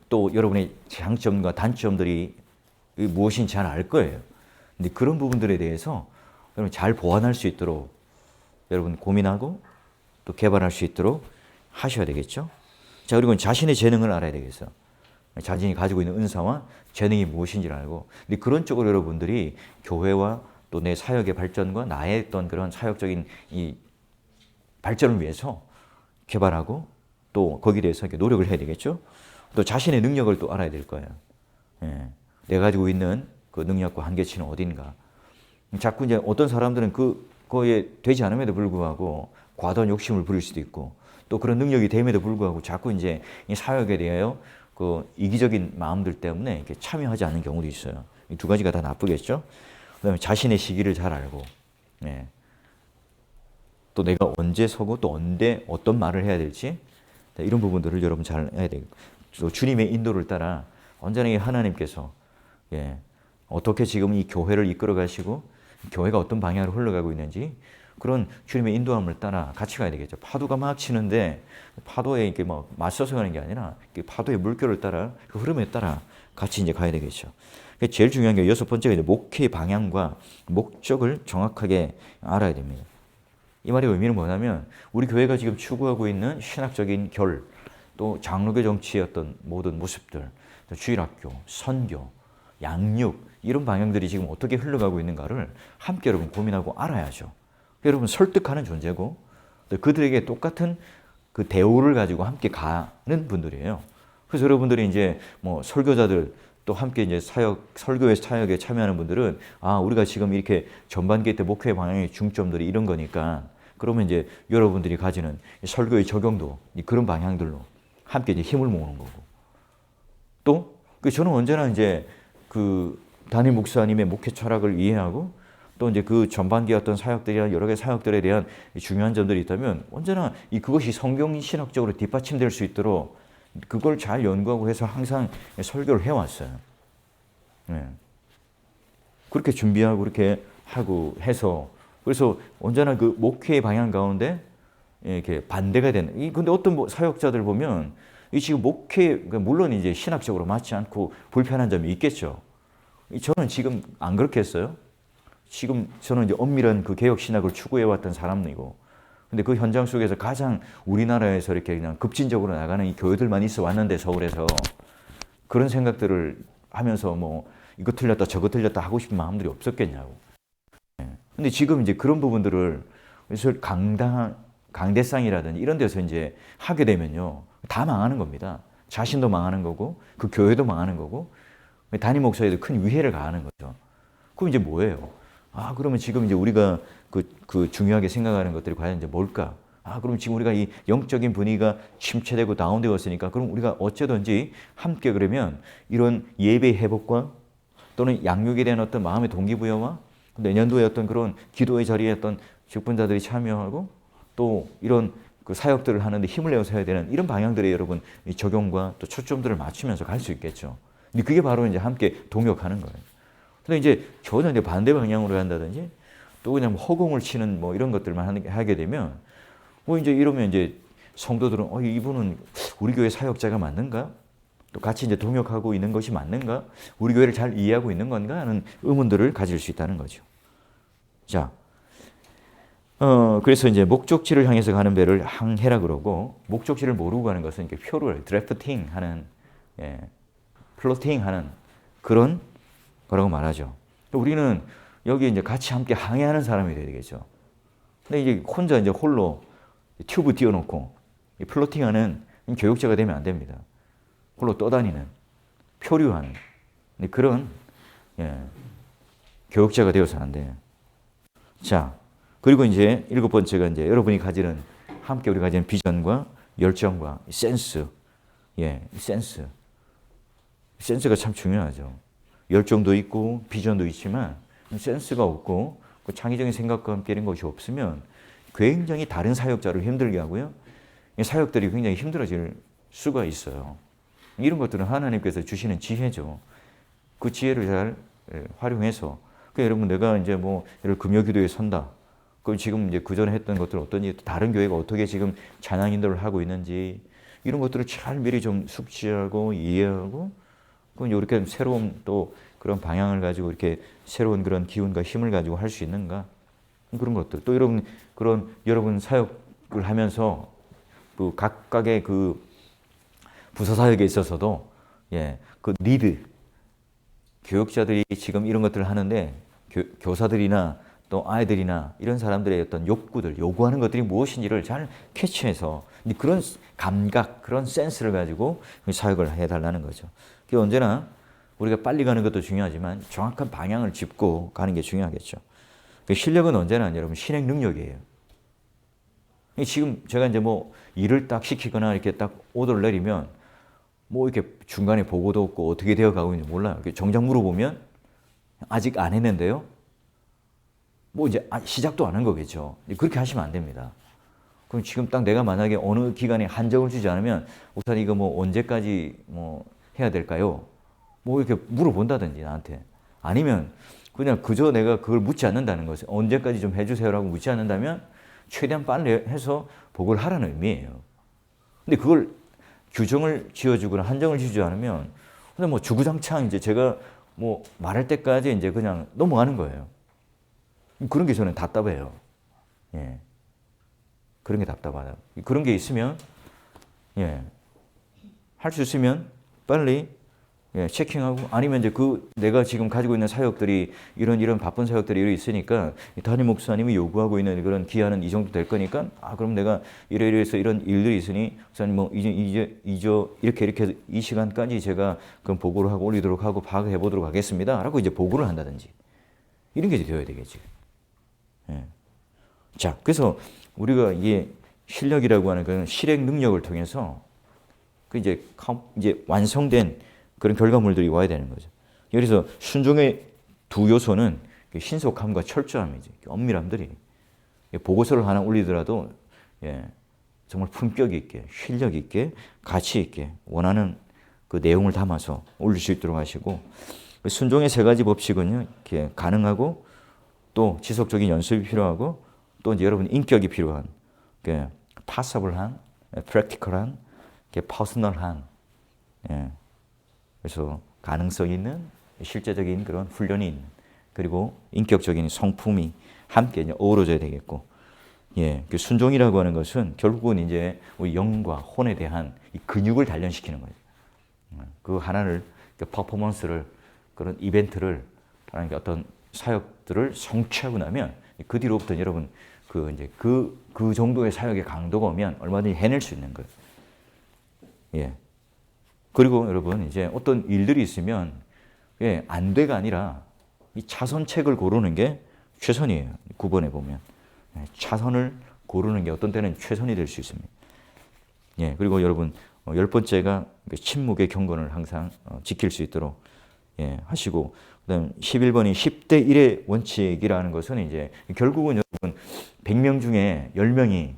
또 여러분의 장점과 단점들이 무엇인지 잘 알 거예요. 근데 그런 부분들에 대해서 여러분 잘 보완할 수 있도록 여러분 고민하고 또 개발할 수 있도록 하셔야 되겠죠. 자, 그리고 자신의 재능을 알아야 되겠어. 자신이 가지고 있는 은사와 재능이 무엇인지를 알고, 근데 그런 쪽으로 여러분들이 교회와 또 내 사역의 발전과 나의 어떤 그런 사역적인 이 발전을 위해서 개발하고 또 거기에 대해서 이렇게 노력을 해야 되겠죠. 또 자신의 능력을 또 알아야 될 거예요. 내가 가지고 있는 그 능력과 한계치는 어딘가. 자꾸 이제 어떤 사람들은 그거에 되지 않음에도 불구하고 과도한 욕심을 부릴 수도 있고 또 그런 능력이 됨에도 불구하고 자꾸 이제 이 사역에 대하여 그 이기적인 마음들 때문에 이렇게 참여하지 않는 경우도 있어요. 이 두 가지가 다 나쁘겠죠. 그다음에 자신의 시기를 잘 알고, 또 내가 언제 서고 또 언제 어떤 말을 해야 될지 이런 부분들을 여러분 잘 해야 되고, 또 주님의 인도를 따라 언제나 하나님께서 어떻게 지금 이 교회를 이끌어 가시고 교회가 어떤 방향으로 흘러가고 있는지 그런 주님의 인도함을 따라 같이 가야 되겠죠. 파도가 막 치는데 파도에 이렇게 뭐 맞서서 가는 게 아니라 파도의 물결을 따라 그 흐름에 따라 같이 이제 가야 되겠죠. 제일 중요한 게 여섯 번째가 이제 목회의 방향과 목적을 정확하게 알아야 됩니다. 이 말의 의미는 뭐냐면 우리 교회가 지금 추구하고 있는 신학적인 결, 또 장로교 정치의 어떤 모든 모습들, 또 주일학교, 선교, 양육 이런 방향들이 지금 어떻게 흘러가고 있는가를 함께 여러분 고민하고 알아야죠. 여러분 설득하는 존재고 또 그들에게 똑같은 그 대우를 가지고 함께 가는 분들이에요. 그래서 여러분들이 이제 뭐 설교자들 또 함께 이제 설교의 사역에 참여하는 분들은 아, 우리가 지금 이렇게 전반기 때 목회 방향의 중점들이 이런 거니까 그러면 이제 여러분들이 가지는 설교의 적용도 그런 방향들로 함께 이제 힘을 모으는 거고 또 저는 언제나 이제 그 담임 목사님의 목회 철학을 이해하고 또 이제 그 전반기 어떤 사역들이나 여러 개 사역들에 대한 중요한 점들이 있다면 언제나 그것이 성경 신학적으로 뒷받침될 수 있도록 그걸 잘 연구하고 해서 항상 설교를 해왔어요. 네. 그렇게 준비하고 그렇게 하고 해서 그래서 언제나 그 목회의 방향 가운데 이렇게 반대가 되는. 근데 어떤 사역자들 보면 이 지금 목회 물론 이제 신학적으로 맞지 않고 불편한 점이 있겠죠. 저는 지금 안 그렇게 했어요. 지금 저는 이제 엄밀한 그 개혁 신학을 추구해왔던 사람이고, 근데 그 현장 속에서 가장 우리나라에서 이렇게 그냥 급진적으로 나가는 이 교회들만 있어 왔는데 서울에서 그런 생각들을 하면서 뭐 이거 틀렸다 저거 틀렸다 하고 싶은 마음들이 없었겠냐고. 근데 지금 이제 그런 부분들을 강대상이라든지 이런 데서 이제 하게 되면요 다 망하는 겁니다. 자신도 망하는 거고 그 교회도 망하는 거고 담임 목사에도 큰 위해를 가하는 거죠. 그럼 이제 뭐예요? 아, 그러면 지금 이제 우리가 그 중요하게 생각하는 것들이 과연 이제 뭘까? 아, 그럼 지금 우리가 이 영적인 분위기가 침체되고 다운되었으니까 그럼 우리가 어쩌든지 함께 그러면 이런 예배 회복과 또는 양육에 대한 어떤 마음의 동기부여와 내년도에 어떤 그런 기도의 자리에 어떤 직분자들이 참여하고 또 이런 그 사역들을 하는데 힘을 내어서 해야 되는 이런 방향들의 여러분 적용과 또 초점들을 맞추면서 갈 수 있겠죠. 근데 그게 바로 이제 함께 동역하는 거예요. 근데 이제 전혀 이제 반대 방향으로 한다든지 또 그냥 허공을 치는 뭐 이런 것들만 하게 되면 뭐 이제 이러면 이제 성도들은 이분은 우리 교회 사역자가 맞는가? 또 같이 이제 동역하고 있는 것이 맞는가? 우리 교회를 잘 이해하고 있는 건가? 하는 의문들을 가질 수 있다는 거죠. 자, 그래서 이제 목적지를 향해서 가는 배를 항해라 그러고 목적지를 모르고 가는 것은 이렇게 표를 드래프팅 하는, 플로팅 하는 그런 거라고 말하죠. 우리는 여기 이제 같이 함께 항해하는 사람이 돼야 되겠죠. 근데 이제 혼자 이제 홀로 튜브 띄워놓고 플로팅하는 교육자가 되면 안 됩니다. 홀로 떠다니는, 표류하는 그런 교육자가 되어서는 안 돼요. 자, 그리고 이제 일곱 번째가 이제 여러분이 가지는 함께 우리 가지는 비전과 열정과 센스, 센스가 참 중요하죠. 열정도 있고 비전도 있지만 센스가 없고 그 창의적인 생각과 함께 이런 것이 없으면 굉장히 다른 사역자를 힘들게 하고요. 사역들이 굉장히 힘들어질 수가 있어요. 이런 것들은 하나님께서 주시는 지혜죠. 그 지혜를 잘 활용해서 여러분 내가 이제 뭐 금요기도에 선다. 그럼 지금 이제 그전에 했던 것들 어떤지 다른 교회가 어떻게 지금 찬양 인도를 하고 있는지 이런 것들을 잘 미리 좀 숙지하고 이해하고 그럼 이렇게 새로운 또 그런 방향을 가지고 이렇게 새로운 그런 기운과 힘을 가지고 할 수 있는가 그런 것들 또 여러분 사역을 하면서 그 각각의 그 부서 사역에 있어서도 그 리드 교육자들이 지금 이런 것들을 하는데 교사들이나 또 아이들이나 이런 사람들의 어떤 욕구들 요구하는 것들이 무엇인지를 잘 캐치해서 그런 감각 그런 센스를 가지고 사역을 해달라는 거죠. 그게 언제나 우리가 빨리 가는 것도 중요하지만 정확한 방향을 짚고 가는 게 중요하겠죠. 실력은 언제나 여러분 실행 능력이에요. 지금 제가 이제 뭐 일을 딱 시키거나 이렇게 딱 오더를 내리면 뭐 이렇게 중간에 보고도 없고 어떻게 되어 가고 있는지 몰라요. 정작 물어보면 아직 안 했는데요. 뭐 이제 시작도 안 한 거겠죠. 그렇게 하시면 안 됩니다. 그럼 지금 딱 내가 만약에 어느 기간에 한정을 주지 않으면 우선 이거 뭐 언제까지 뭐 해야 될까요? 뭐 이렇게 물어본다든지 나한테 아니면 그냥 그저 내가 그걸 묻지 않는다는 것을 언제까지 좀 해주세요라고 묻지 않는다면 최대한 빨리 해서 보고를 하라는 의미예요. 근데 그걸 규정을 지어주거나 한정을 지어주지 않으면 근데 뭐 주구장창 이제 제가 뭐 말할 때까지 이제 그냥 넘어가는 거예요. 그런 게 저는 답답해요. 예. 그런 게 답답하다. 그런 게 있으면 예. 할 수 있으면 빨리 예, 체킹하고 아니면 이제 그 내가 지금 가지고 있는 사역들이 이런 바쁜 사역들이 있으니까 담임 목사님이 요구하고 있는 그런 기한은 이 정도 될 거니까 그럼 내가 이래서 이런 일들이 있으니 목사님 뭐 이제 이렇게 이 시간까지 제가 그럼 보고를 하고 올리도록 하고 파악해 보도록 하겠습니다라고 이제 보고를 한다든지 이런 게 되어야 되겠지. 예. 자, 그래서 우리가 이게 실력이라고 하는 그런 실행 능력을 통해서 그 이제 완성된 그런 결과물들이 와야 되는 거죠. 그래서 순종의 두 요소는 신속함과 철저함이지. 엄밀함들이 보고서를 하나 올리더라도 예, 정말 품격 있게, 실력 있게, 가치 있게 원하는 그 내용을 담아서 올릴 수 있도록 하시고 순종의 세 가지 법칙은요, 이렇게 가능하고 또 지속적인 연습이 필요하고 또 이제 여러분 인격이 필요한, 파서블한, 프랙티컬한, 퍼스널한. 예. 그래서 가능성 있는 실제적인 그런 훈련이 있는 그리고 인격적인 성품이 함께 이제 어우러져야 되겠고, 예, 그 순종이라고 하는 것은 결국은 이제 우리 영과 혼에 대한 이 근육을 단련시키는 거예요. 그 하나를 퍼포먼스를 그런 이벤트를 하는 어떤 사역들을 성취하고 나면 그 뒤로부터 여러분 그 정도의 사역의 강도가 오면 얼마든지 해낼 수 있는 거예요. 예. 그리고 여러분 이제 어떤 일들이 있으면 안 돼가 아니라 이 차선책을 고르는 게 최선이에요. 9번에 보면 차선을 고르는 게 어떤 때는 최선이 될 수 있습니다. 예, 그리고 여러분 10번째가 침묵의 경건을 항상 지킬 수 있도록 하시고, 그다음 11번이 10대 1의 원칙이라는 것은 이제 결국은 여러분 100명 중에 10명이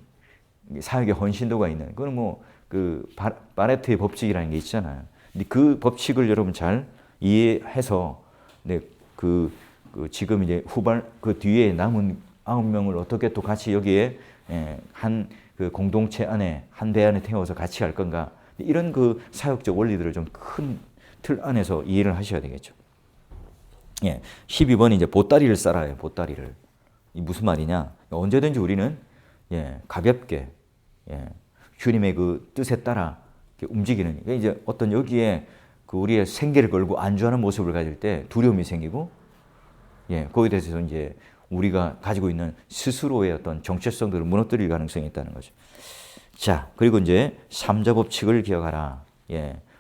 사역에 헌신도가 있는 그건 뭐 그 파레토의 법칙이라는 게 있잖아요. 근데 그 법칙을 여러분 잘 이해해서 지금 이제 그 뒤에 남은 9명을 어떻게 또 같이 여기에 한 그 공동체 안에 한 배 안에 태워서 같이 갈 건가, 이런 그 사역적 원리들을 좀 큰 틀 안에서 이해를 하셔야 되겠죠. 예, 12번이 이제 보따리를 싸라요. 보따리를. 이 무슨 말이냐? 언제든지 우리는 가볍게 주님의 그 뜻에 따라 움직이는, 이제 어떤 여기에 그 우리의 생계를 걸고 안주하는 모습을 가질 때 두려움이 생기고, 거기에 대해서 이제 우리가 가지고 있는 스스로의 어떤 정체성들을 무너뜨릴 가능성이 있다는 거죠. 자, 그리고 이제 3자 법칙을 기억하라.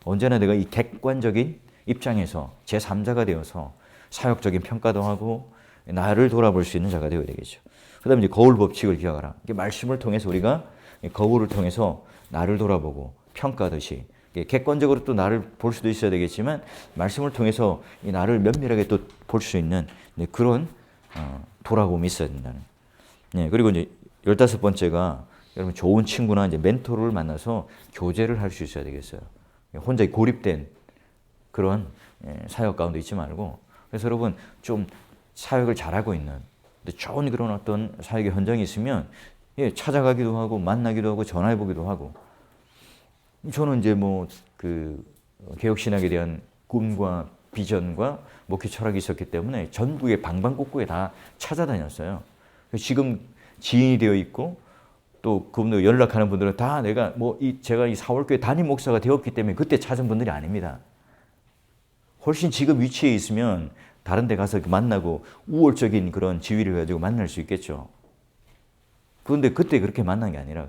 언제나 내가 이 객관적인 입장에서 제3자가 되어서 사역적인 평가도 하고 나를 돌아볼 수 있는 자가 되어야 되겠죠. 그 다음에 이제 거울 법칙을 기억하라. 말씀을 통해서 우리가 거울을 통해서 나를 돌아보고 평가하듯이 객관적으로 또 나를 볼 수도 있어야 되겠지만 말씀을 통해서 이 나를 면밀하게 또 볼 수 있는 그런 돌아봄이 있어야 된다는. 그리고 이제 15번째가 여러분 좋은 친구나 이제 멘토를 만나서 교제를 할 수 있어야 되겠어요. 혼자 고립된 그런 사역 가운데 있지 말고, 그래서 여러분 좀 사역을 잘하고 있는 좋은 그런 어떤 사역의 현장이 있으면 찾아가기도 하고 만나기도 하고 전화해보기도 하고. 저는 이제 뭐 그 개혁신학에 대한 꿈과 비전과 목회 철학이 있었기 때문에 전국의 방방곡곡에 다 찾아다녔어요. 지금 지인이 되어 있고 또 그분들 연락하는 분들은 다 내가 제가 이 사월교회 담임 목사가 되었기 때문에 그때 찾은 분들이 아닙니다. 훨씬 지금 위치에 있으면 다른 데 가서 만나고 우월적인 그런 지위를 가지고 만날 수 있겠죠. 그런데 그때 그렇게 만난 게 아니라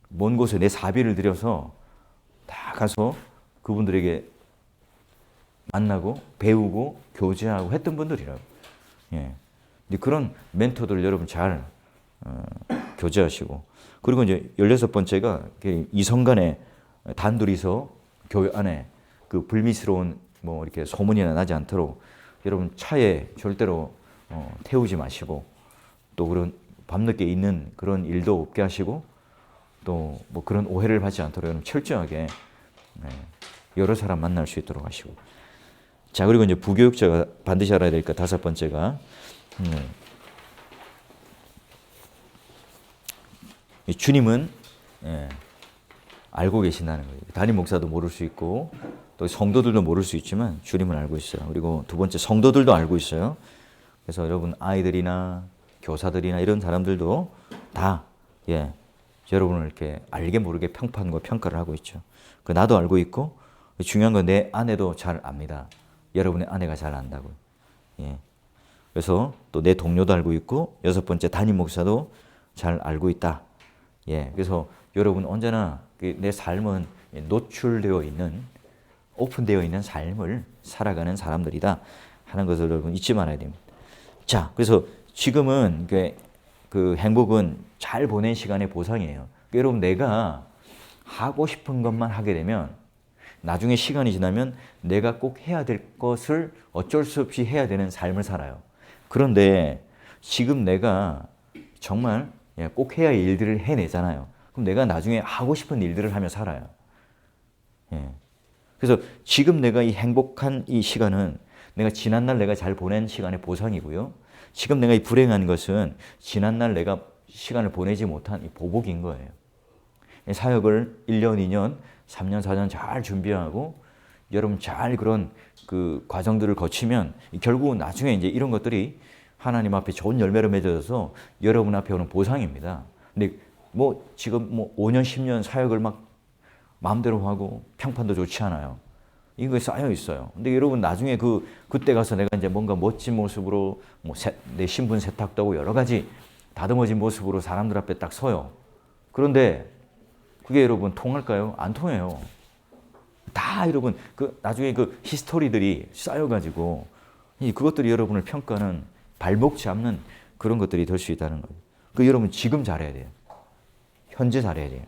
먼 곳에 내 사비를 들여서 다 가서 그분들에게 만나고 배우고 교제하고 했던 분들이라고. 그런 멘토들 여러분 잘 교제하시고, 그리고 이제 16번째가 이성 간에 단둘이서 교회 안에 그 불미스러운 뭐 이렇게 소문이나 나지 않도록 여러분 차에 절대로 태우지 마시고, 또 그런 밤늦게 있는 그런 일도 없게 하시고, 또 뭐 그런 오해를 받지 않도록 여러분 철저하게 여러 사람 만날 수 있도록 하시고. 자, 그리고 이제 부교육자가 반드시 알아야 될 것 다섯 번째가 이 주님은 알고 계신다는 거예요. 담임 목사도 모를 수 있고 또 성도들도 모를 수 있지만 주님은 알고 있어요. 그리고 두 번째 성도들도 알고 있어요. 그래서 여러분 아이들이나 교사들이나 이런 사람들도 다 여러분을 이렇게 알게 모르게 평판과 평가를 하고 있죠. 그 나도 알고 있고 중요한 건 내 아내도 잘 압니다. 여러분의 아내가 잘 안다고요. 그래서 또 내 동료도 알고 있고 여섯 번째 담임 목사도 잘 알고 있다. 그래서 여러분 언제나 내 삶은 노출되어 있는 오픈되어 있는 삶을 살아가는 사람들이다 하는 것을 여러분 잊지 말아야 됩니다. 자, 그래서 지금은 그 행복은 잘 보낸 시간의 보상이에요. 여러분 내가 하고 싶은 것만 하게 되면 나중에 시간이 지나면 내가 꼭 해야 될 것을 어쩔 수 없이 해야 되는 삶을 살아요. 그런데 지금 내가 정말 꼭 해야 할 일들을 해내잖아요. 그럼 내가 나중에 하고 싶은 일들을 하며 살아요. 그래서 지금 내가 이 행복한 이 시간은 내가 지난날 내가 잘 보낸 시간의 보상이고요. 지금 내가 이 불행한 것은 지난날 내가 시간을 보내지 못한 이 보복인 거예요. 사역을 1년, 2년, 3년, 4년 잘 준비하고 여러분 잘 그런 그 과정들을 거치면 결국은 나중에 이제 이런 것들이 하나님 앞에 좋은 열매로 맺어져서 여러분 앞에 오는 보상입니다. 근데 뭐 지금 뭐 5년, 10년 사역을 막 마음대로 하고 평판도 좋지 않아요. 이거 쌓여 있어요. 근데 여러분 나중에 그때 가서 내가 이제 뭔가 멋진 모습으로 뭐 내 신분 세탁도 하고 여러 가지 다듬어진 모습으로 사람들 앞에 딱 서요. 그런데 그게 여러분 통할까요? 안 통해요. 다 여러분 나중에 그 히스토리들이 쌓여가지고 그것들이 여러분을 평가하는 발목 잡는 그런 것들이 될 수 있다는 거예요. 여러분 지금 잘해야 돼요. 현재 잘해야 돼요.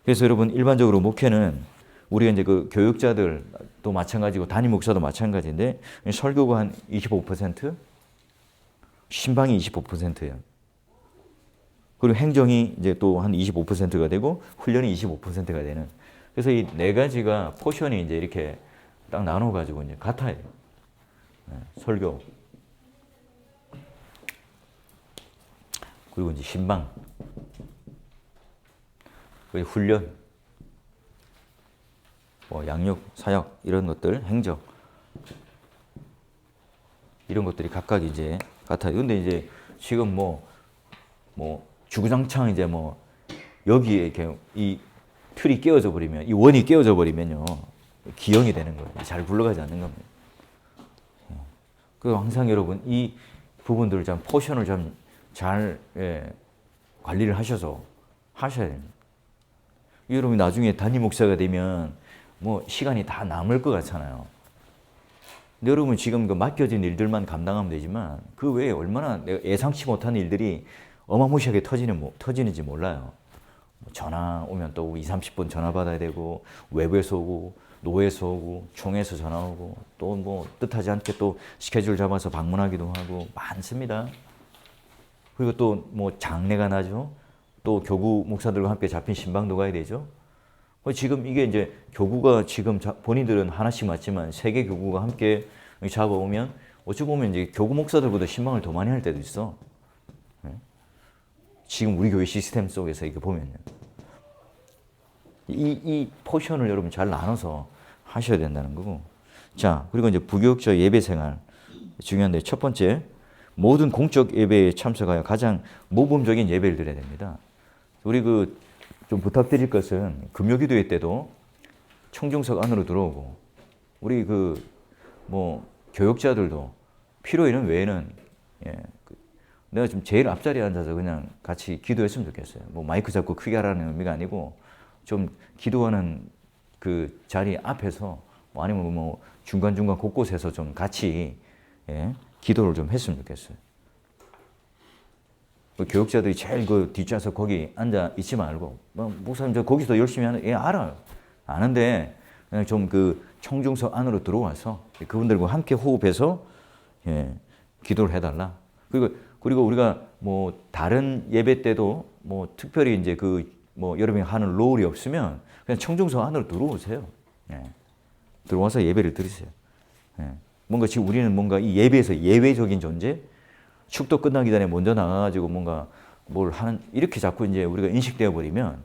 그래서 여러분 일반적으로 목회는 우리가 이제 그 교육자들도 마찬가지고 담임 목사도 마찬가지인데 설교가 한 25%, 신방이 25%예요. 그리고 행정이 이제 또 한 25%가 되고 훈련이 25%가 되는. 그래서 이 네 가지가 포션이 이제 이렇게 딱 나눠 가지고 이제 같아요. 설교. 그리고 이제 신방. 그리고 훈련. 뭐 양육, 사역 이런 것들, 행정 이런 것들이 각각 이제 같아요. 근데 이제 지금 뭐 주구장창 이제 뭐 여기에 이렇게 이 틀이 깨어져 버리면 이 원이 깨어져 버리면요 기형이 되는 거예요. 잘 굴러가지 않는 겁니다. 그 항상 여러분 이 부분들을 좀 포션을 좀 잘 관리를 하셔서 하셔야 됩니다. 여러분이 나중에 담임 목사가 되면 뭐 시간이 다 남을 것 같잖아요. 근데 여러분 지금 그 맡겨진 일들만 감당하면 되지만 그 외에 얼마나 내가 예상치 못한 일들이 어마무시하게 터지는지 몰라요. 전화 오면 또 2, 30분 전화 받아야 되고 외부에서 오고 노에서 오고 총에서 전화 오고 또 뭐 뜻하지 않게 또 스케줄 잡아서 방문하기도 하고 많습니다. 그리고 또 뭐 장례가 나죠. 또 교구 목사들과 함께 잡힌 신방도 가야 되죠. 지금 이게 이제 교구가 지금 본인들은 하나씩 맞지만 세 개 교구가 함께 잡아오면 어찌 보면 이제 교구 목사들보다 신방을 더 많이 할 때도 있어. 지금 우리 교회 시스템 속에서 이렇게 보면요. 이 포션을 여러분 잘 나눠서 하셔야 된다는 거고. 자, 그리고 이제 부교육자 예배 생활 중요한데 첫 번째 모든 공적 예배에 참석하여 가장 모범적인 예배를 드려야 됩니다. 우리 좀 부탁드릴 것은 금요기도회 때도 청중석 안으로 들어오고 우리 뭐 교육자들도 필요 있는 외에는 내가 좀 제일 앞자리에 앉아서 그냥 같이 기도했으면 좋겠어요. 뭐 마이크 잡고 크게 하라는 의미가 아니고 좀 기도하는 그 자리 앞에서 뭐 아니면 뭐 중간중간 곳곳에서 좀 같이 기도를 좀 했으면 좋겠어요. 교육자들이 제일 뒷좌석 거기 앉아 있지 말고 목사님 저 거기서 열심히 하는 알아요. 아는데 그냥 좀 청중석 안으로 들어와서 그분들과 함께 호흡해서 기도를 해달라. 그리고 우리가 뭐 다른 예배 때도 뭐 특별히 이제 뭐 여러분이 하는 롤이 없으면 그냥 청중석 안으로 들어오세요. 들어와서 예배를 드리세요. 예. 뭔가 지금 우리는 뭔가 이 예배에서 예외적인 존재, 축도 끝나기 전에 먼저 나가가지고 뭔가 뭘 하는 이렇게 자꾸 이제 우리가 인식되어 버리면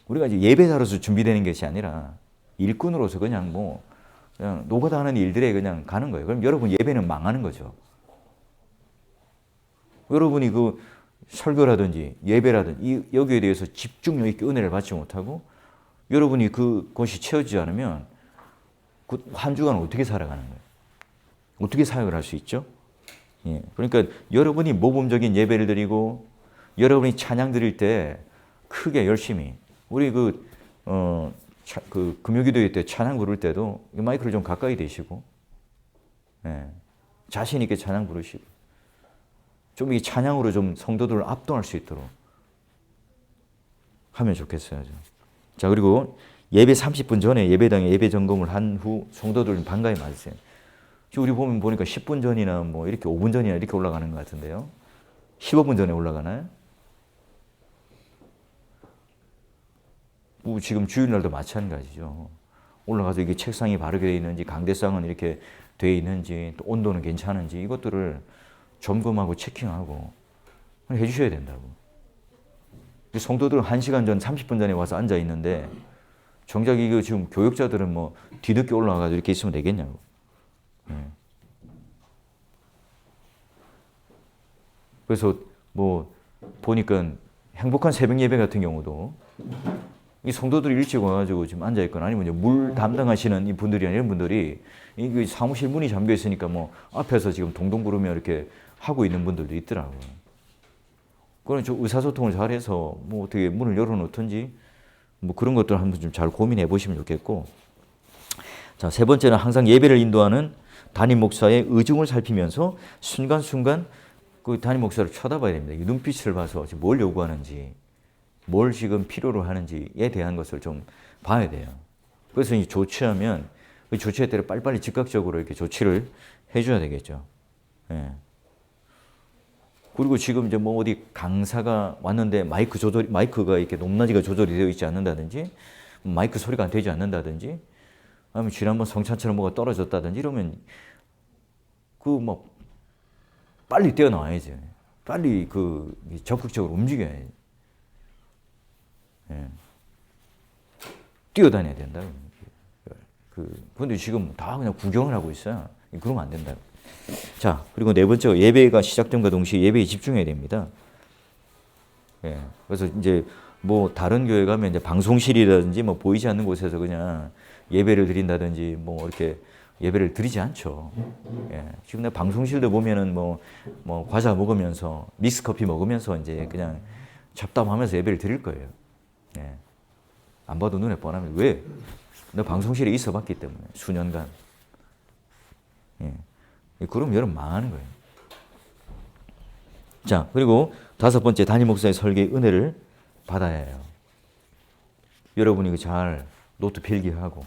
우리가 이제 예배자로서 준비되는 것이 아니라 일꾼으로서 그냥 뭐 그냥 노가다 하는 일들에 그냥 가는 거예요. 그럼 여러분 예배는 망하는 거죠. 여러분이 그 설교라든지 예배라든지 여기에 대해서 집중력 있게 은혜를 받지 못하고 여러분이 그것이 채워지지 않으면 그 한 주간 어떻게 살아가는 거예요? 어떻게 사역을 할 수 있죠? 예. 그러니까 여러분이 모범적인 예배를 드리고 여러분이 찬양 드릴 때 크게 열심히 우리 그 금요기도회 때 찬양 부를 때도 마이크를 좀 가까이 대시고 예. 자신 있게 찬양 부르시고 좀 이 찬양으로 좀 성도들을 압도할 수 있도록 하면 좋겠어요. 자, 그리고 예배 30분 전에 예배당에 예배 점검을 한 후 성도들 반가이 맞으세요. 지금 우리 보니까 10분 전이나 뭐 이렇게 5분 전이나 이렇게 올라가는 것 같은데요. 15분 전에 올라가나요? 뭐 지금 주일날도 마찬가지죠. 올라가서 이게 책상이 바르게 되어 있는지, 강대상은 이렇게 되어 있는지, 또 온도는 괜찮은지 이것들을 점검하고 체킹하고 해주셔야 된다고. 성도들은 1시간 전, 30분 전에 와서 앉아 있는데 정작 이거 지금 교역자들은 뭐 뒤늦게 올라가서 이렇게 있으면 되겠냐고. 네. 그래서 뭐 보니까 행복한 새벽 예배 같은 경우도 이 성도들이 일찍 와가지고 지금 앉아 있거나 아니면 이제 물 담당하시는 이 분들이나 이런 분들이 이 사무실 문이 잠겨 있으니까 뭐 앞에서 지금 동동 구르며 이렇게 하고 있는 분들도 있더라고요. 그건 좀 의사소통을 잘해서 뭐 어떻게 문을 열어놓든지 뭐 그런 것들 한번 좀 잘 고민해 보시면 좋겠고. 자, 세 번째는 항상 예배를 인도하는 담임 목사의 의중을 살피면서 순간순간 그 담임 목사를 쳐다봐야 됩니다. 이 눈빛을 봐서 지금 뭘 요구하는지, 뭘 지금 필요로 하는지에 대한 것을 좀 봐야 돼요. 그래서 이 조치하면 그 조치에 따라 빨리빨리 즉각적으로 이렇게 조치를 해줘야 되겠죠. 예. 그리고 지금 이제 뭐 어디 강사가 왔는데 마이크가 이렇게 높낮이가 조절이 되어 있지 않는다든지, 마이크 소리가 안 되지 않는다든지, 아니면 지난번 성찬처럼 뭐가 떨어졌다든지 이러면 그 뭐 빨리 뛰어나와야지. 빨리 적극적으로 움직여야지. 예. 뛰어다녀야 된다. 근데 지금 다 그냥 구경을 하고 있어요. 그러면 안 된다. 자, 그리고 네 번째, 예배가 시작됨과 동시에 예배에 집중해야 됩니다. 예. 그래서 이제 뭐 다른 교회 가면 이제 방송실이라든지 뭐 보이지 않는 곳에서 그냥 예배를 드린다든지 뭐 이렇게 예배를 드리지 않죠. 예. 지금 내 방송실도 보면은 뭐 과자 먹으면서 믹스 커피 먹으면서 이제 그냥 잡담하면서 예배를 드릴 거예요. 예. 안 봐도 눈에 뻔합니다. 왜? 나 방송실에 있어 봤기 때문에 수년간. 예. 그럼 여러분 망하는 거예요. 자, 그리고 다섯 번째, 담임 목사의 설계의 은혜를 받아야 해요. 여러분이 잘 노트 필기하고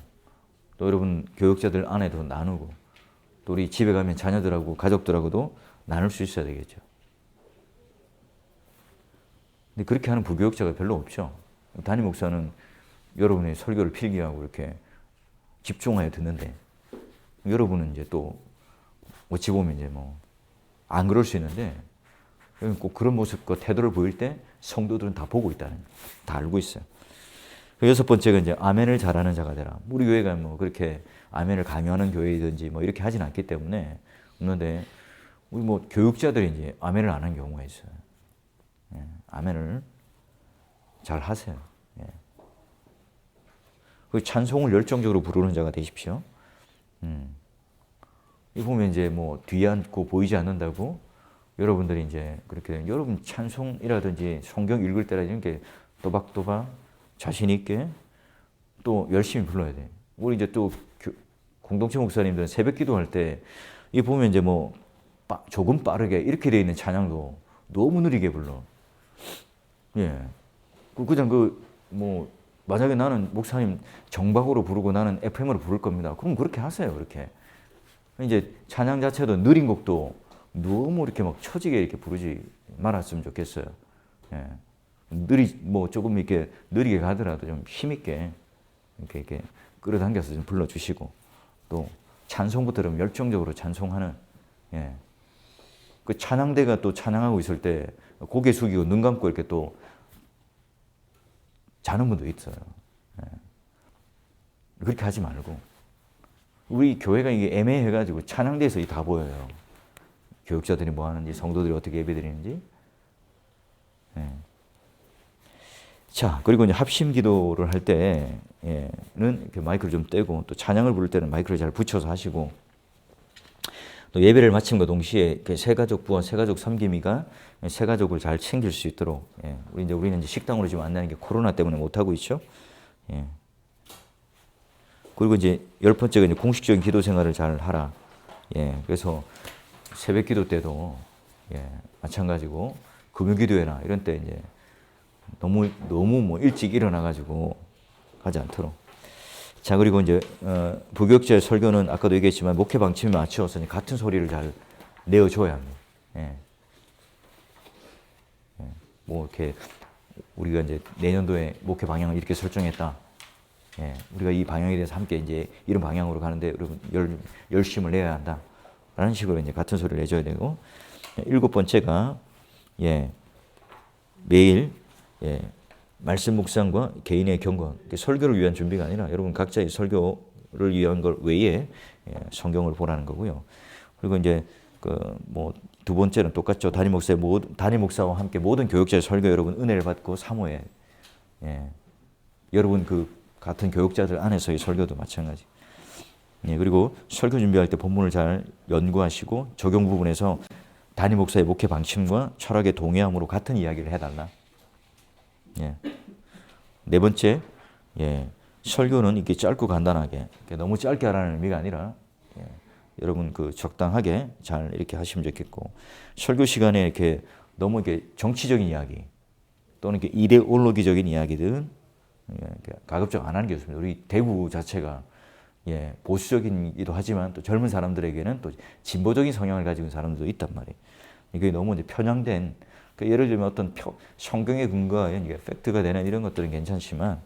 또 여러분 교육자들 안에도 나누고 또 우리 집에 가면 자녀들하고 가족들하고도 나눌 수 있어야 되겠죠. 근데 그렇게 하는 부교육자가 별로 없죠. 담임 목사는 여러분의 설교를 필기하고 이렇게 집중하여 듣는데 여러분은 이제 또 어찌 보면 이제 뭐 안 그럴 수 있는데 꼭 그런 모습과 태도를 보일 때 성도들은 다 보고 있다는 거, 다 알고 있어요. 여섯 번째가 이제 아멘을 잘하는 자가 되라. 우리 교회가 뭐 그렇게 아멘을 강요하는 교회이든지 뭐 이렇게 하진 않기 때문에 없는데 우리 뭐 교육자들이 이제 아멘을 안 하는 경우가 있어요. 예, 아멘을 잘 하세요. 예. 그 찬송을 열정적으로 부르는 자가 되십시오. 이 보면 이제 뭐 뒤에 앉고 보이지 않는다고 여러분들이 이제 그렇게 되면 여러분 찬송이라든지 성경 읽을 때라든지 이렇게 또박또박 자신 있게 또 열심히 불러야 돼. 우리 이제 또 공동체 목사님들은 새벽 기도할 때 이 보면 이제 뭐 조금 빠르게 이렇게 돼 있는 찬양도 너무 느리게 불러. 예. 그냥 뭐 만약에 나는 목사님 정박으로 부르고 나는 FM으로 부를 겁니다. 그럼 그렇게 하세요. 그렇게. 이제 찬양 자체도 느린 곡도 너무 이렇게 막 처지게 이렇게 부르지 말았으면 좋겠어요. 예. 뭐 조금 이렇게 느리게 가더라도 좀 힘있게 이렇게 끌어당겨서 좀 불러주시고 또 찬송부 들으면 열정적으로 찬송하는, 예. 그 찬양대가 또 찬양하고 있을 때 고개 숙이고 눈 감고 이렇게 또 자는 분도 있어요. 예. 그렇게 하지 말고 우리 교회가 이게 애매해가지고 찬양대에서 다 보여요. 교육자들이 뭐 하는지, 성도들이 어떻게 예배드리는지. 예. 자, 그리고 이제 합심 기도를 할 때는 이렇게 마이크를 좀 떼고 또 찬양을 부를 때는 마이크를 잘 붙여서 하시고 또 예배를 마침과 동시에 새가족부와 새가족 섬김이가 새가족을 잘 챙길 수 있도록 우리는 이제 식당으로 지금 안 나는 게 코로나 때문에 못 하고 있죠. 예. 그리고 이제 10번째가 이제 공식적인 기도 생활을 잘 하라. 예. 그래서 새벽 기도 때도 마찬가지고 금요 기도회나 이런 때 이제 너무 뭐 일찍 일어나 가지고 하지 않도록. 자, 그리고 이제 부교육자의 설교는 아까도 얘기했지만 목회 방침에 맞춰서 같은 소리를 잘 내어 줘야 합니다. 예. 뭐 이렇게 우리가 이제 내년도에 목회 방향을 이렇게 설정했다. 예. 우리가 이 방향에 대해서 함께 이제 이런 방향으로 가는데 여러분 열심을 내야 한다. 라는 식으로 이제 같은 소리를 내줘야 되고 7번째가 매일 말씀 묵상과 개인의 경건, 설교를 위한 준비가 아니라 여러분 각자의 설교를 위한 걸 외에 성경을 보라는 거고요. 그리고 이제 뭐 두 번째는 똑같죠. 담임 목사와 함께 모든 교육자의 설교 여러분 은혜를 받고 사모해. 여러분 그 같은 교육자들 안에서의 설교도 마찬가지. 그리고 설교 준비할 때 본문을 잘 연구하시고 적용 부분에서 담임 목사의 목회 방침과 철학의 동의함으로 같은 이야기를 해달라. 네 번째, 설교는 이렇게 짧고 간단하게 너무 짧게 하라는 의미가 아니라 여러분 그 적당하게 잘 이렇게 하시면 좋겠고 설교 시간에 이렇게 너무 이렇게 정치적인 이야기 또는 이렇게 이데올로기적인 이야기들은 가급적 안 하는 게 좋습니다. 우리 대구 자체가 보수적이기도 하지만 또 젊은 사람들에게는 또 진보적인 성향을 가지고 있는 사람들도 있단 말이에요. 이게 너무 이제 편향된 예를 들면 어떤 성경에 근거하여 이게 팩트가 되는 이런 것들은 괜찮지만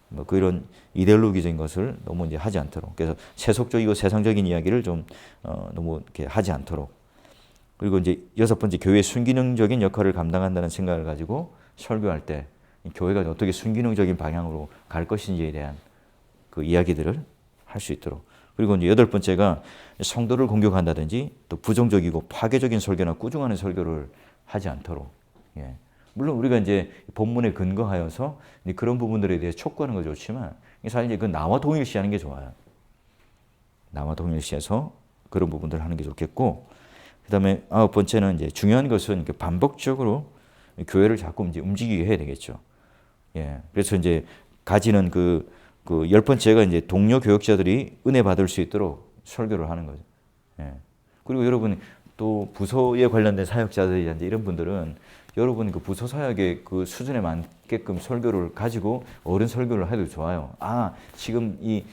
뭐 그런 이데올로기적인 것을 너무 이제 하지 않도록 그래서 세속적이고 세상적인 이야기를 좀 너무 이렇게 하지 않도록 그리고 이제 6번째 교회의 순기능적인 역할을 감당한다는 생각을 가지고 설교할 때 교회가 어떻게 순기능적인 방향으로 갈 것인지에 대한 그 이야기들을 할 수 있도록 그리고 이제 8번째가 성도를 공격한다든지 또 부정적이고 파괴적인 설교나 꾸중하는 설교를 하지 않도록 물론 우리가 이제 본문에 근거하여서 그런 부분들에 대해 촉구하는 건 좋지만 사실 이제 그 나와 동일시하는 게 좋아요. 나와 동일시해서 그런 부분들을 하는 게 좋겠고 그다음에 9번째는 이제 중요한 것은 반복적으로 교회를 자꾸 이제 움직이게 해야 되겠죠. 그래서 이제 가지는 그 10번째가 이제 동료 교역자들이 은혜 받을 수 있도록 설교를 하는 거죠. 그리고 여러분 또 부서에 관련된 사역자들이라든지 이런 분들은 여러분 그 부서 사역의 그 수준에 맞게끔 설교를 가지고 어른 설교를 해도 좋아요. 아, 지금 이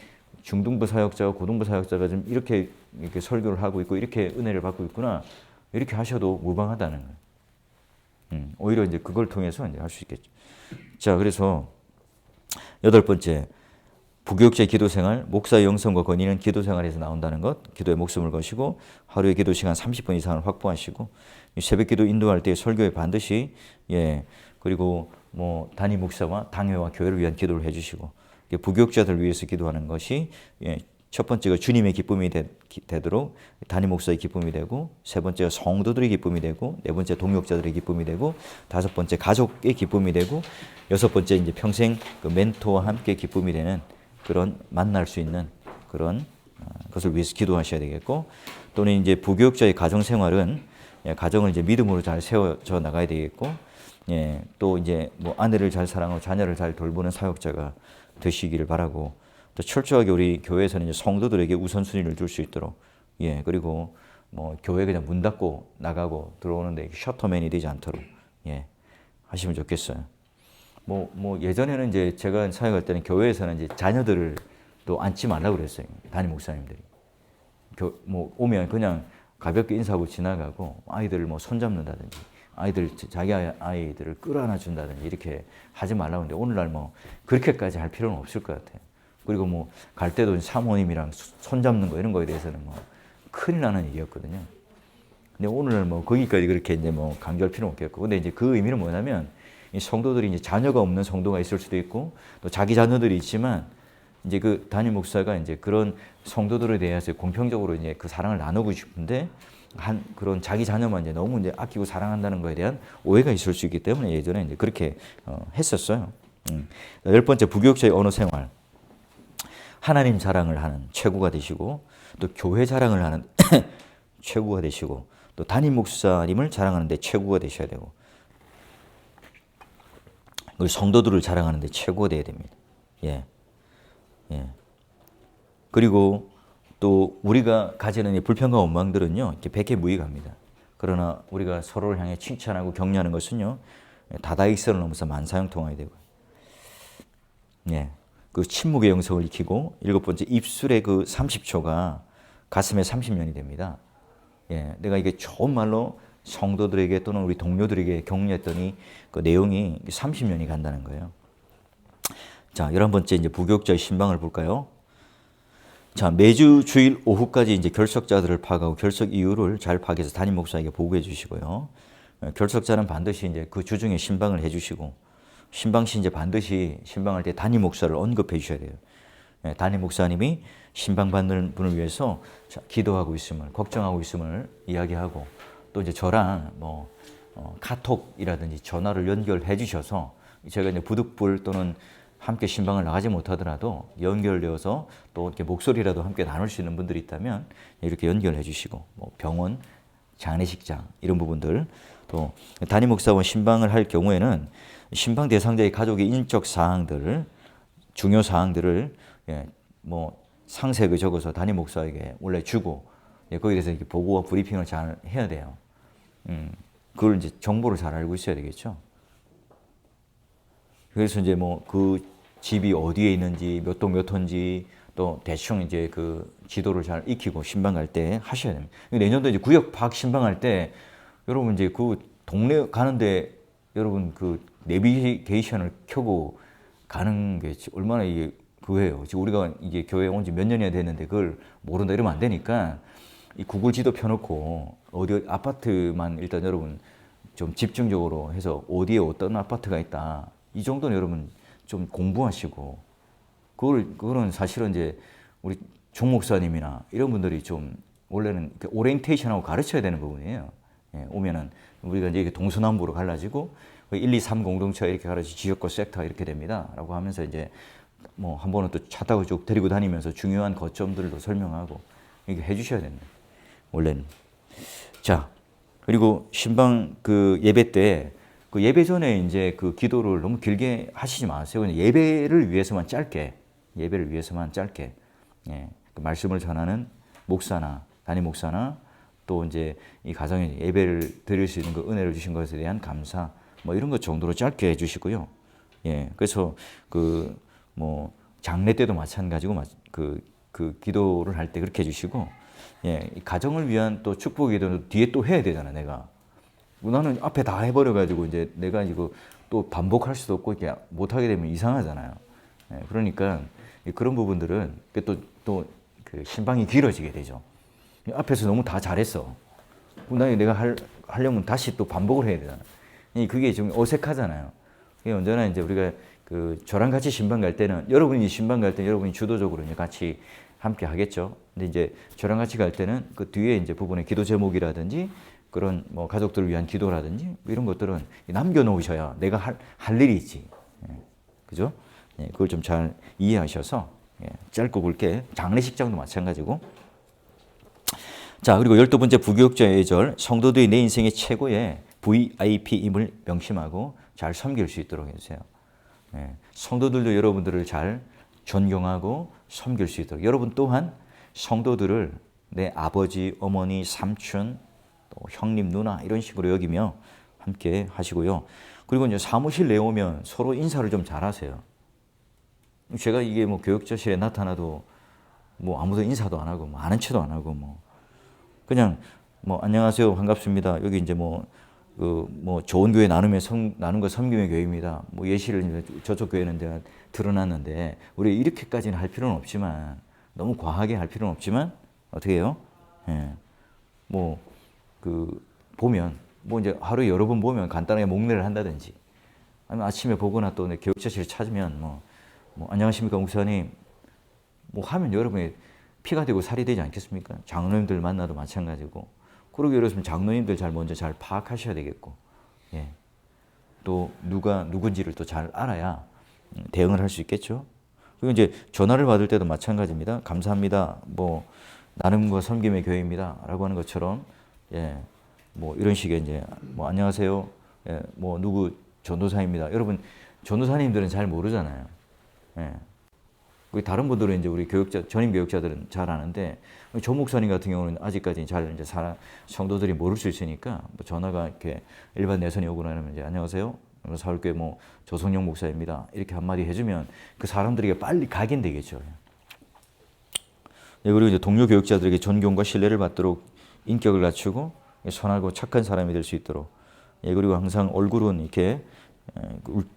중등부 사역자와 고등부 사역자가 좀 이렇게 설교를 하고 있고 이렇게 은혜를 받고 있구나. 이렇게 하셔도 무방하다는 거예요. 오히려 이제 그걸 통해서 이제 할 수 있겠죠. 자, 그래서 8번째. 부교육자의 기도 생활, 목사의 영성과 권위는 기도 생활에서 나온다는 것, 기도에 목숨을 거시고 하루에 기도 시간 30분 이상을 확보하시고 새벽 기도 인도할 때 설교에 반드시 그리고 뭐 담임 목사와 당회와 교회를 위한 기도를 해주시고 부교육자들 위해서 기도하는 것이 첫 번째가 주님의 기쁨이 되도록 담임 목사의 기쁨이 되고 세 번째가 성도들의 기쁨이 되고 네 번째 동역자들의 기쁨이 되고 다섯 번째 가족의 기쁨이 되고 여섯 번째 이제 평생 그 멘토와 함께 기쁨이 되는 그런 만날 수 있는 그런 것을 위해서 기도하셔야 되겠고 또는 이제 부교육자의 가정 생활은 가정을 이제 믿음으로 잘 세워져 나가야 되겠고 또 이제 뭐 아내를 잘 사랑하고 자녀를 잘 돌보는 사역자가 되시기를 바라고 또 철저하게 우리 교회에서는 이제 성도들에게 우선순위를 줄 수 있도록 그리고 뭐 교회 그냥 문 닫고 나가고 들어오는데 셔터맨이 되지 않도록 하시면 좋겠어요. 뭐 예전에는 이제 제가 사역할 때는 교회에서는 이제 자녀들을 또 앉지 말라고 그랬어요. 담임 목사님들이. 뭐 오면 그냥 가볍게 인사하고 지나가고 아이들을 뭐 손잡는다든지 자기 아이들을 끌어안아 준다든지 이렇게 하지 말라고 하는데 오늘날 뭐 그렇게까지 할 필요는 없을 것 같아요. 그리고 뭐 갈 때도 사모님이랑 손 잡는 거 이런 거에 대해서는 뭐 큰일 나는 일이었거든요. 근데 오늘 뭐 거기까지 그렇게 이제 뭐 강조할 필요는 없겠고, 근데 이제 그 의미는 뭐냐면 이 성도들이 이제 자녀가 없는 성도가 있을 수도 있고 또 자기 자녀들이 있지만 이제 그 담임 목사가 이제 그런 성도들에 대해서 공평적으로 이제 그 사랑을 나누고 싶은데 한 그런 자기 자녀만 이제 너무 이제 아끼고 사랑한다는 거에 대한 오해가 있을 수 있기 때문에 예전에 이제 그렇게 했었어요. 10번째, 부교육자의 언어 생활. 하나님 자랑을 하는 최고가 되시고 또 교회 자랑을 하는 최고가 되시고 또 담임 목사님을 자랑하는데 최고가 되셔야 되고 그리고 성도들을 자랑하는데 최고가 되어야 됩니다. 예. 예. 그리고 또 우리가 가지는 불평과 원망들은요, 이렇게 백해무익합니다. 그러나 우리가 서로를 향해 칭찬하고 격려하는 것은요, 다다익선을 넘어서 만사형통하게 되고요. 예. 그 침묵의 영성을 익히고 7번째, 입술의 그 30초가 가슴의 30년이 됩니다. 예. 내가 이게 좋은 말로 성도들에게 또는 우리 동료들에게 격려했더니 그 내용이 30년이 간다는 거예요. 자, 11번째 이제 부교육자의 신방을 볼까요? 자, 매주 주일 오후까지 이제 결석자들을 파악하고 결석 이유를 잘 파악해서 담임 목사에게 보고해 주시고요. 결석자는 반드시 이제 그 주중에 신방을 해 주시고 신방 시 이제 반드시 신방할 때 담임 목사를 언급해 주셔야 돼요. 담임 목사님이 신방 받는 분을 위해서 기도하고 있음을, 걱정하고 있음을 이야기하고 또 이제 저랑 뭐 카톡이라든지 전화를 연결해 주셔서 제가 이제 부득불 또는 함께 신방을 나가지 못하더라도 연결되어서 또 이렇게 목소리라도 함께 나눌 수 있는 분들이 있다면 이렇게 연결해 주시고 뭐 병원, 장례식장 이런 부분들 또 담임 목사와 신방을 할 경우에는 신방 대상자의 가족의 인적 사항들, 중요 사항들을 뭐 상세하게 적어서 담임 목사에게 원래 주고 거기에 대해서 이렇게 보고와 브리핑을 잘 해야 돼요. 그걸 이제 정보를 잘 알고 있어야 되겠죠. 그래서 이제 뭐 그 집이 어디에 있는지 몇 동 몇 호인지 또 대충 이제 그 지도를 잘 익히고 신방 갈 때 하셔야 됩니다. 내년도 이제 구역 파악 신방할 때 여러분 이제 그 동네 가는데 여러분 그 내비게이션을 켜고 가는 게 얼마나 이게 그거예요. 지금 우리가 이게 교회 온 지 몇 년이나 됐는데 그걸 모른다 이러면 안 되니까 이 구글 지도 펴놓고 어디 아파트만 일단 여러분 좀 집중적으로 해서 어디에 어떤 아파트가 있다. 이 정도는 여러분 좀 공부하시고 그거는 사실은 이제 우리 종 목사님이나 이런 분들이 좀 원래는 오리엔테이션하고 가르쳐야 되는 부분이에요. 예, 오면은 우리가 이제 동서남북으로 갈라지고 1, 2, 3 공동체가 이렇게 가르치 지역과 섹터가 이렇게 됩니다.라고 하면서 이제 뭐 한 번은 또 차 타고 쭉 데리고 다니면서 중요한 거점들도 설명하고 이렇게 해주셔야 됩니다. 원래는. 자, 그리고 신방 그 예배 때 그 예배 전에 이제 그 기도를 너무 길게 하시지 마세요. 그냥 예배를 위해서만 짧게, 예, 그 말씀을 전하는 목사나 담임 목사나 또 이제 이 가정에 예배를 드릴 수 있는 그 은혜를 주신 것에 대한 감사, 뭐 이런 것 정도로 짧게 해주시고요. 예, 그래서 그 뭐 장례 때도 마찬가지고 그 기도를 할 때 그렇게 해주시고, 예, 이 가정을 위한 또 축복 기도는 뒤에 또 해야 되잖아, 내가. 나는 앞에 다 해버려가지고 이제 내가 이거 또 반복할 수도 없고 이렇게 못하게 되면 이상하잖아요. 예, 그러니까 그런 부분들은 또 그 신방이 길어지게 되죠. 앞에서 너무 다 잘했어. 나중에 내가 하려면 다시 또 반복을 해야 되잖아. 그게 좀 어색하잖아요. 언제나 이제 우리가 그 저랑 같이 신방 갈 때는 여러분이 신방 갈 때 여러분이 주도적으로 이제 같이 함께 하겠죠. 근데 이제 저랑 같이 갈 때는 그 뒤에 이제 부분에 기도 제목이라든지 그런 뭐 가족들을 위한 기도라든지 이런 것들은 남겨놓으셔야 내가 할 일이 있지. 예, 그죠? 예, 그걸 좀 잘 이해하셔서 예, 짧고 굵게 장례식장도 마찬가지고. 자, 그리고 12번째 부교육자의 예절, 성도들이 내 인생의 최고의 VIP임을 명심하고 잘 섬길 수 있도록 해주세요. 예, 성도들도 여러분들을 잘 존경하고 섬길 수 있도록, 여러분 또한 성도들을 내 아버지, 어머니, 삼촌, 또 형님, 누나 이런 식으로 여기며 함께 하시고요. 그리고 이제 사무실 내오면 서로 인사를 좀 잘하세요. 제가 이게 뭐 교육자실에 나타나도 뭐 아무도 인사도 안 하고 뭐 아는 체도 안 하고 뭐 그냥 뭐 안녕하세요, 반갑습니다. 여기 이제 뭐 그 뭐 좋은 교회 나눔의 나눔과 섬김의 교회입니다. 뭐 예시를 이제 저쪽 교회는 제가 드러났는데 우리 이렇게까지는 할 필요는 없지만 너무 과하게 할 필요는 없지만 어떻게 해요? 예. 뭐 그 보면 뭐 이제 하루에 여러 번 보면 간단하게 목례를 한다든지 아니면 아침에 보거나 또 교육자실을 찾으면 뭐 안녕하십니까 목사님 뭐 하면 여러분이 피가 되고 살이 되지 않겠습니까? 장로님들 만나도 마찬가지고. 그러기 위해서는 장로님들 먼저 잘 파악하셔야 되겠고, 예. 또 누가 누군지를 또 잘 알아야 대응을 할 수 있겠죠. 그리고 이제 전화를 받을 때도 마찬가지입니다. 감사합니다. 뭐 나눔과 섬김의 교회입니다.라고 하는 것처럼, 예. 뭐 이런 식의 이제 뭐 안녕하세요. 예. 뭐 누구 전도사입니다. 여러분 전도사님들은 잘 모르잖아요. 예. 다른 분들은 이제 우리 전임 교육자들은 잘 아는데 조 목사님 같은 경우는 아직까지 잘 이제 성도들이 모를 수 있으니까 뭐 전화가 이렇게 일반 내선이 오고 나면 이제 안녕하세요. 서울교회 뭐 조성영 목사입니다. 이렇게 한마디 해주면 그 사람들에게 빨리 각인되겠죠. 예, 그리고 이제 동료 교육자들에게 존경과 신뢰를 받도록 인격을 갖추고 선하고 착한 사람이 될 수 있도록 예, 그리고 항상 얼굴은 이렇게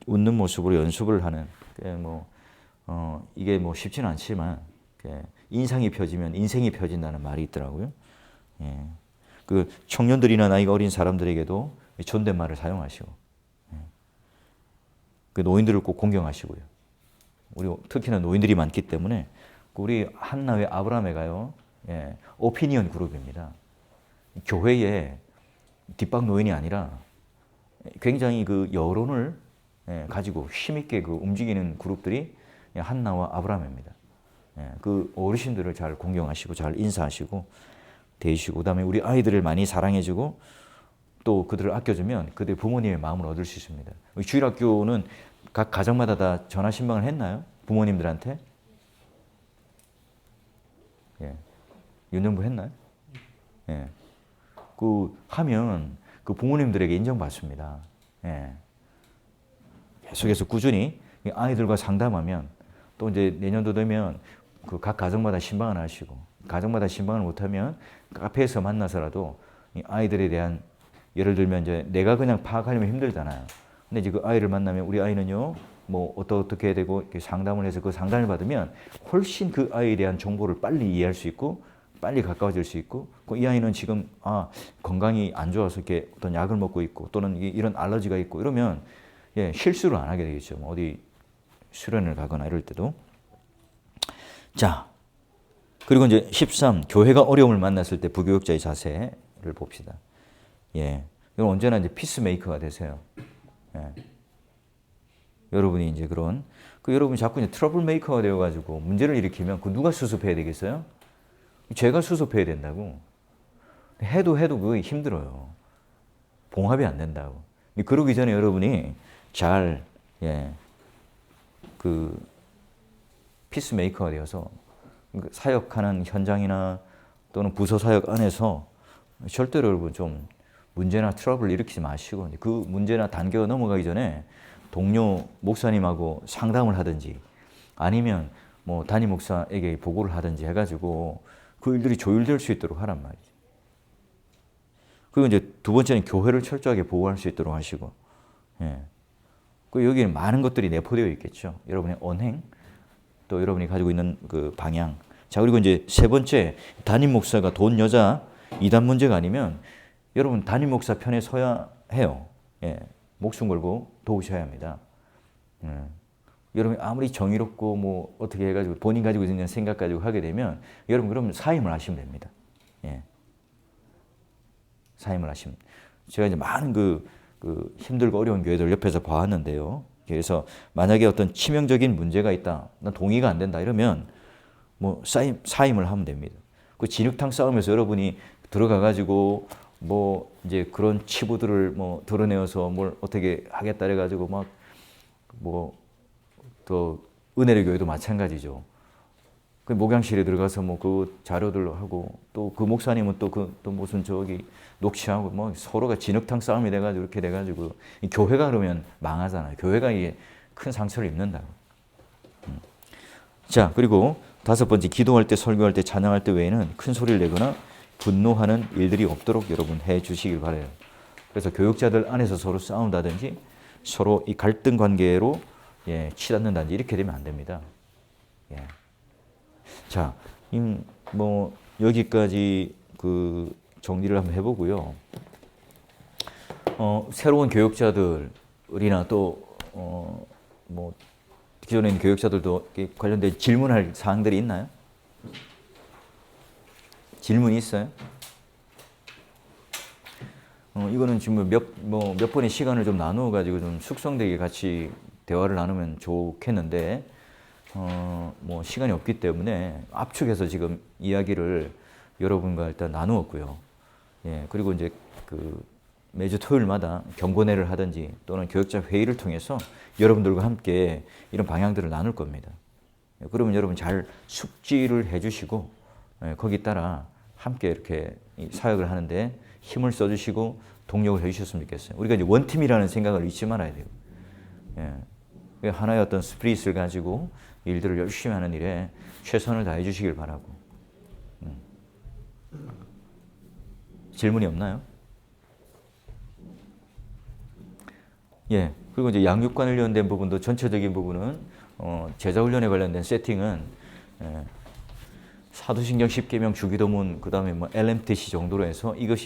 웃는 모습으로 연습을 하는 이게 뭐 쉽지는 않지만 인상이 펴지면 인생이 펴진다는 말이 있더라고요. 예. 그 청년들이나 나이가 어린 사람들에게도 존댓말을 사용하시고 예. 그 노인들을 꼭 공경하시고요. 우리 특히나 노인들이 많기 때문에 우리 한나회 아브라함에가요. 예. 오피니언 그룹입니다. 교회에 뒷방 노인이 아니라 굉장히 그 여론을 가지고 힘있게 그 움직이는 그룹들이 한나와 아브라함입니다. 그 어르신들을 잘 공경하시고 잘 인사하시고 대시고 그다음에 우리 아이들을 많이 사랑해주고 또 그들을 아껴주면 그들 부모님의 마음을 얻을 수 있습니다. 주일학교는 각 가정마다 다 전화 신방을 했나요? 부모님들한테? 예. 윤정부 했나요? 예. 그 하면 그 부모님들에게 인정받습니다. 예. 계속해서 꾸준히 아이들과 상담하면 또 이제 내년도 되면 그 각 가정마다 신방을 하시고 가정마다 신방을 못하면 카페에서 만나서라도 이 아이들에 대한 예를 들면 이제 내가 그냥 파악하려면 힘들잖아요. 근데 이제 그 아이를 만나면 우리 아이는요 뭐 어떻게 해야 되고 이렇게 상담을 해서 그 상담을 받으면 훨씬 그 아이에 대한 정보를 빨리 이해할 수 있고 빨리 가까워질 수 있고 이 아이는 지금 건강이 안 좋아서 이렇게 어떤 약을 먹고 있고 또는 이런 알러지가 있고 이러면 예, 실수를 안 하게 되겠죠. 뭐 어디 수련을 가거나 이럴 때도. 자, 그리고 이제 13, 교회가 어려움을 만났을 때 부교육자의 자세를 봅시다. 예, 이건 언제나 이제 피스메이커가 되세요. 예. 여러분이 이제 여러분이 자꾸 이제 트러블 메이커가 되어가지고 문제를 일으키면 그 누가 수습해야 되겠어요? 제가 수습해야 된다고. 해도 그게 힘들어요. 봉합이 안 된다고. 그러기 전에 여러분이 잘, 예, 그, 피스메이커가 되어서 사역하는 현장이나 또는 부서 사역 안에서 절대로 여러분 좀 문제나 트러블을 일으키지 마시고 그 문제나 단계가 넘어가기 전에 동료 목사님하고 상담을 하든지 아니면 뭐 담임 목사에게 보고를 하든지 해가지고 그 일들이 조율될 수 있도록 하란 말이죠. 그리고 이제 두 번째는 교회를 철저하게 보호할 수 있도록 하시고, 예. 그 여기는 많은 것들이 내포되어 있겠죠. 여러분의 언행, 또 여러분이 가지고 있는 그 방향. 자, 그리고 이제 세 번째, 담임 목사가 돈, 여자, 이단 문제가 아니면 여러분 담임 목사 편에 서야 해요. 예. 목숨 걸고 도우셔야 합니다. 여러분이 아무리 정의롭고 뭐 어떻게 해가지고 본인 가지고 있는 생각 가지고 하게 되면 여러분 그러면 사임을 하시면 됩니다. 예. 사임을 하시면. 제가 이제 많은 그 힘들고 어려운 교회들 옆에서 봐왔는데요. 그래서 만약에 어떤 치명적인 문제가 있다, 난 동의가 안 된다 이러면 뭐 사임을 하면 됩니다. 그 진흙탕 싸움에서 여러분이 들어가가지고 뭐 이제 그런 치부들을 뭐 드러내어서 뭘 어떻게 하겠다 해가지고 막 뭐 또 은혜의 교회도 마찬가지죠. 그 목양실에 들어가서 뭐 그 자료들 하고 또 그 목사님은 또 무슨 녹취하고 뭐 서로가 진흙탕 싸움이 돼가지고 이렇게 돼가지고 이 교회가 그러면 망하잖아요. 교회가 이게 큰 상처를 입는다고. 자, 그리고 다섯 번째, 기도할 때, 설교할 때, 찬양할 때 외에는 큰 소리를 내거나 분노하는 일들이 없도록 여러분 해 주시길 바라요. 그래서 교육자들 안에서 서로 싸운다든지 서로 이 갈등 관계로 예, 치닫는다든지 이렇게 되면 안 됩니다. 예. 자, 뭐 여기까지 그 정리를 한번 해보고요. 새로운 교육자들이나 또 뭐 기존에 있는 교육자들도 관련된 질문할 사항들이 있나요? 질문이 있어요? 이거는 지금 몇 번의 시간을 좀 나누어 가지고 좀 숙성되게 같이 대화를 나누면 좋겠는데 뭐 시간이 없기 때문에 압축해서 지금 이야기를 여러분과 일단 나누었고요. 예, 그리고 이제 그 매주 토요일마다 경고회를 하든지 또는 교육자 회의를 통해서 여러분들과 함께 이런 방향들을 나눌 겁니다. 예, 그러면 여러분 잘 숙지를 해주시고 예, 거기 따라 함께 이렇게 사역을 하는데 힘을 써주시고 동력을 해주셨으면 좋겠어요. 우리가 이제 원팀이라는 생각을 잊지 말아야 돼요. 예, 하나의 어떤 스피릿을 가지고 일들을 열심히 하는 일에 최선을 다해 주시길 바라고. 질문이 없나요? 예. 그리고 이제 양육관 관련된 부분도 전체적인 부분은 제자훈련에 관련된 세팅은 사도신경 10계명 주기도문 그다음에 뭐 LMTC 정도로 해서 이것이 이제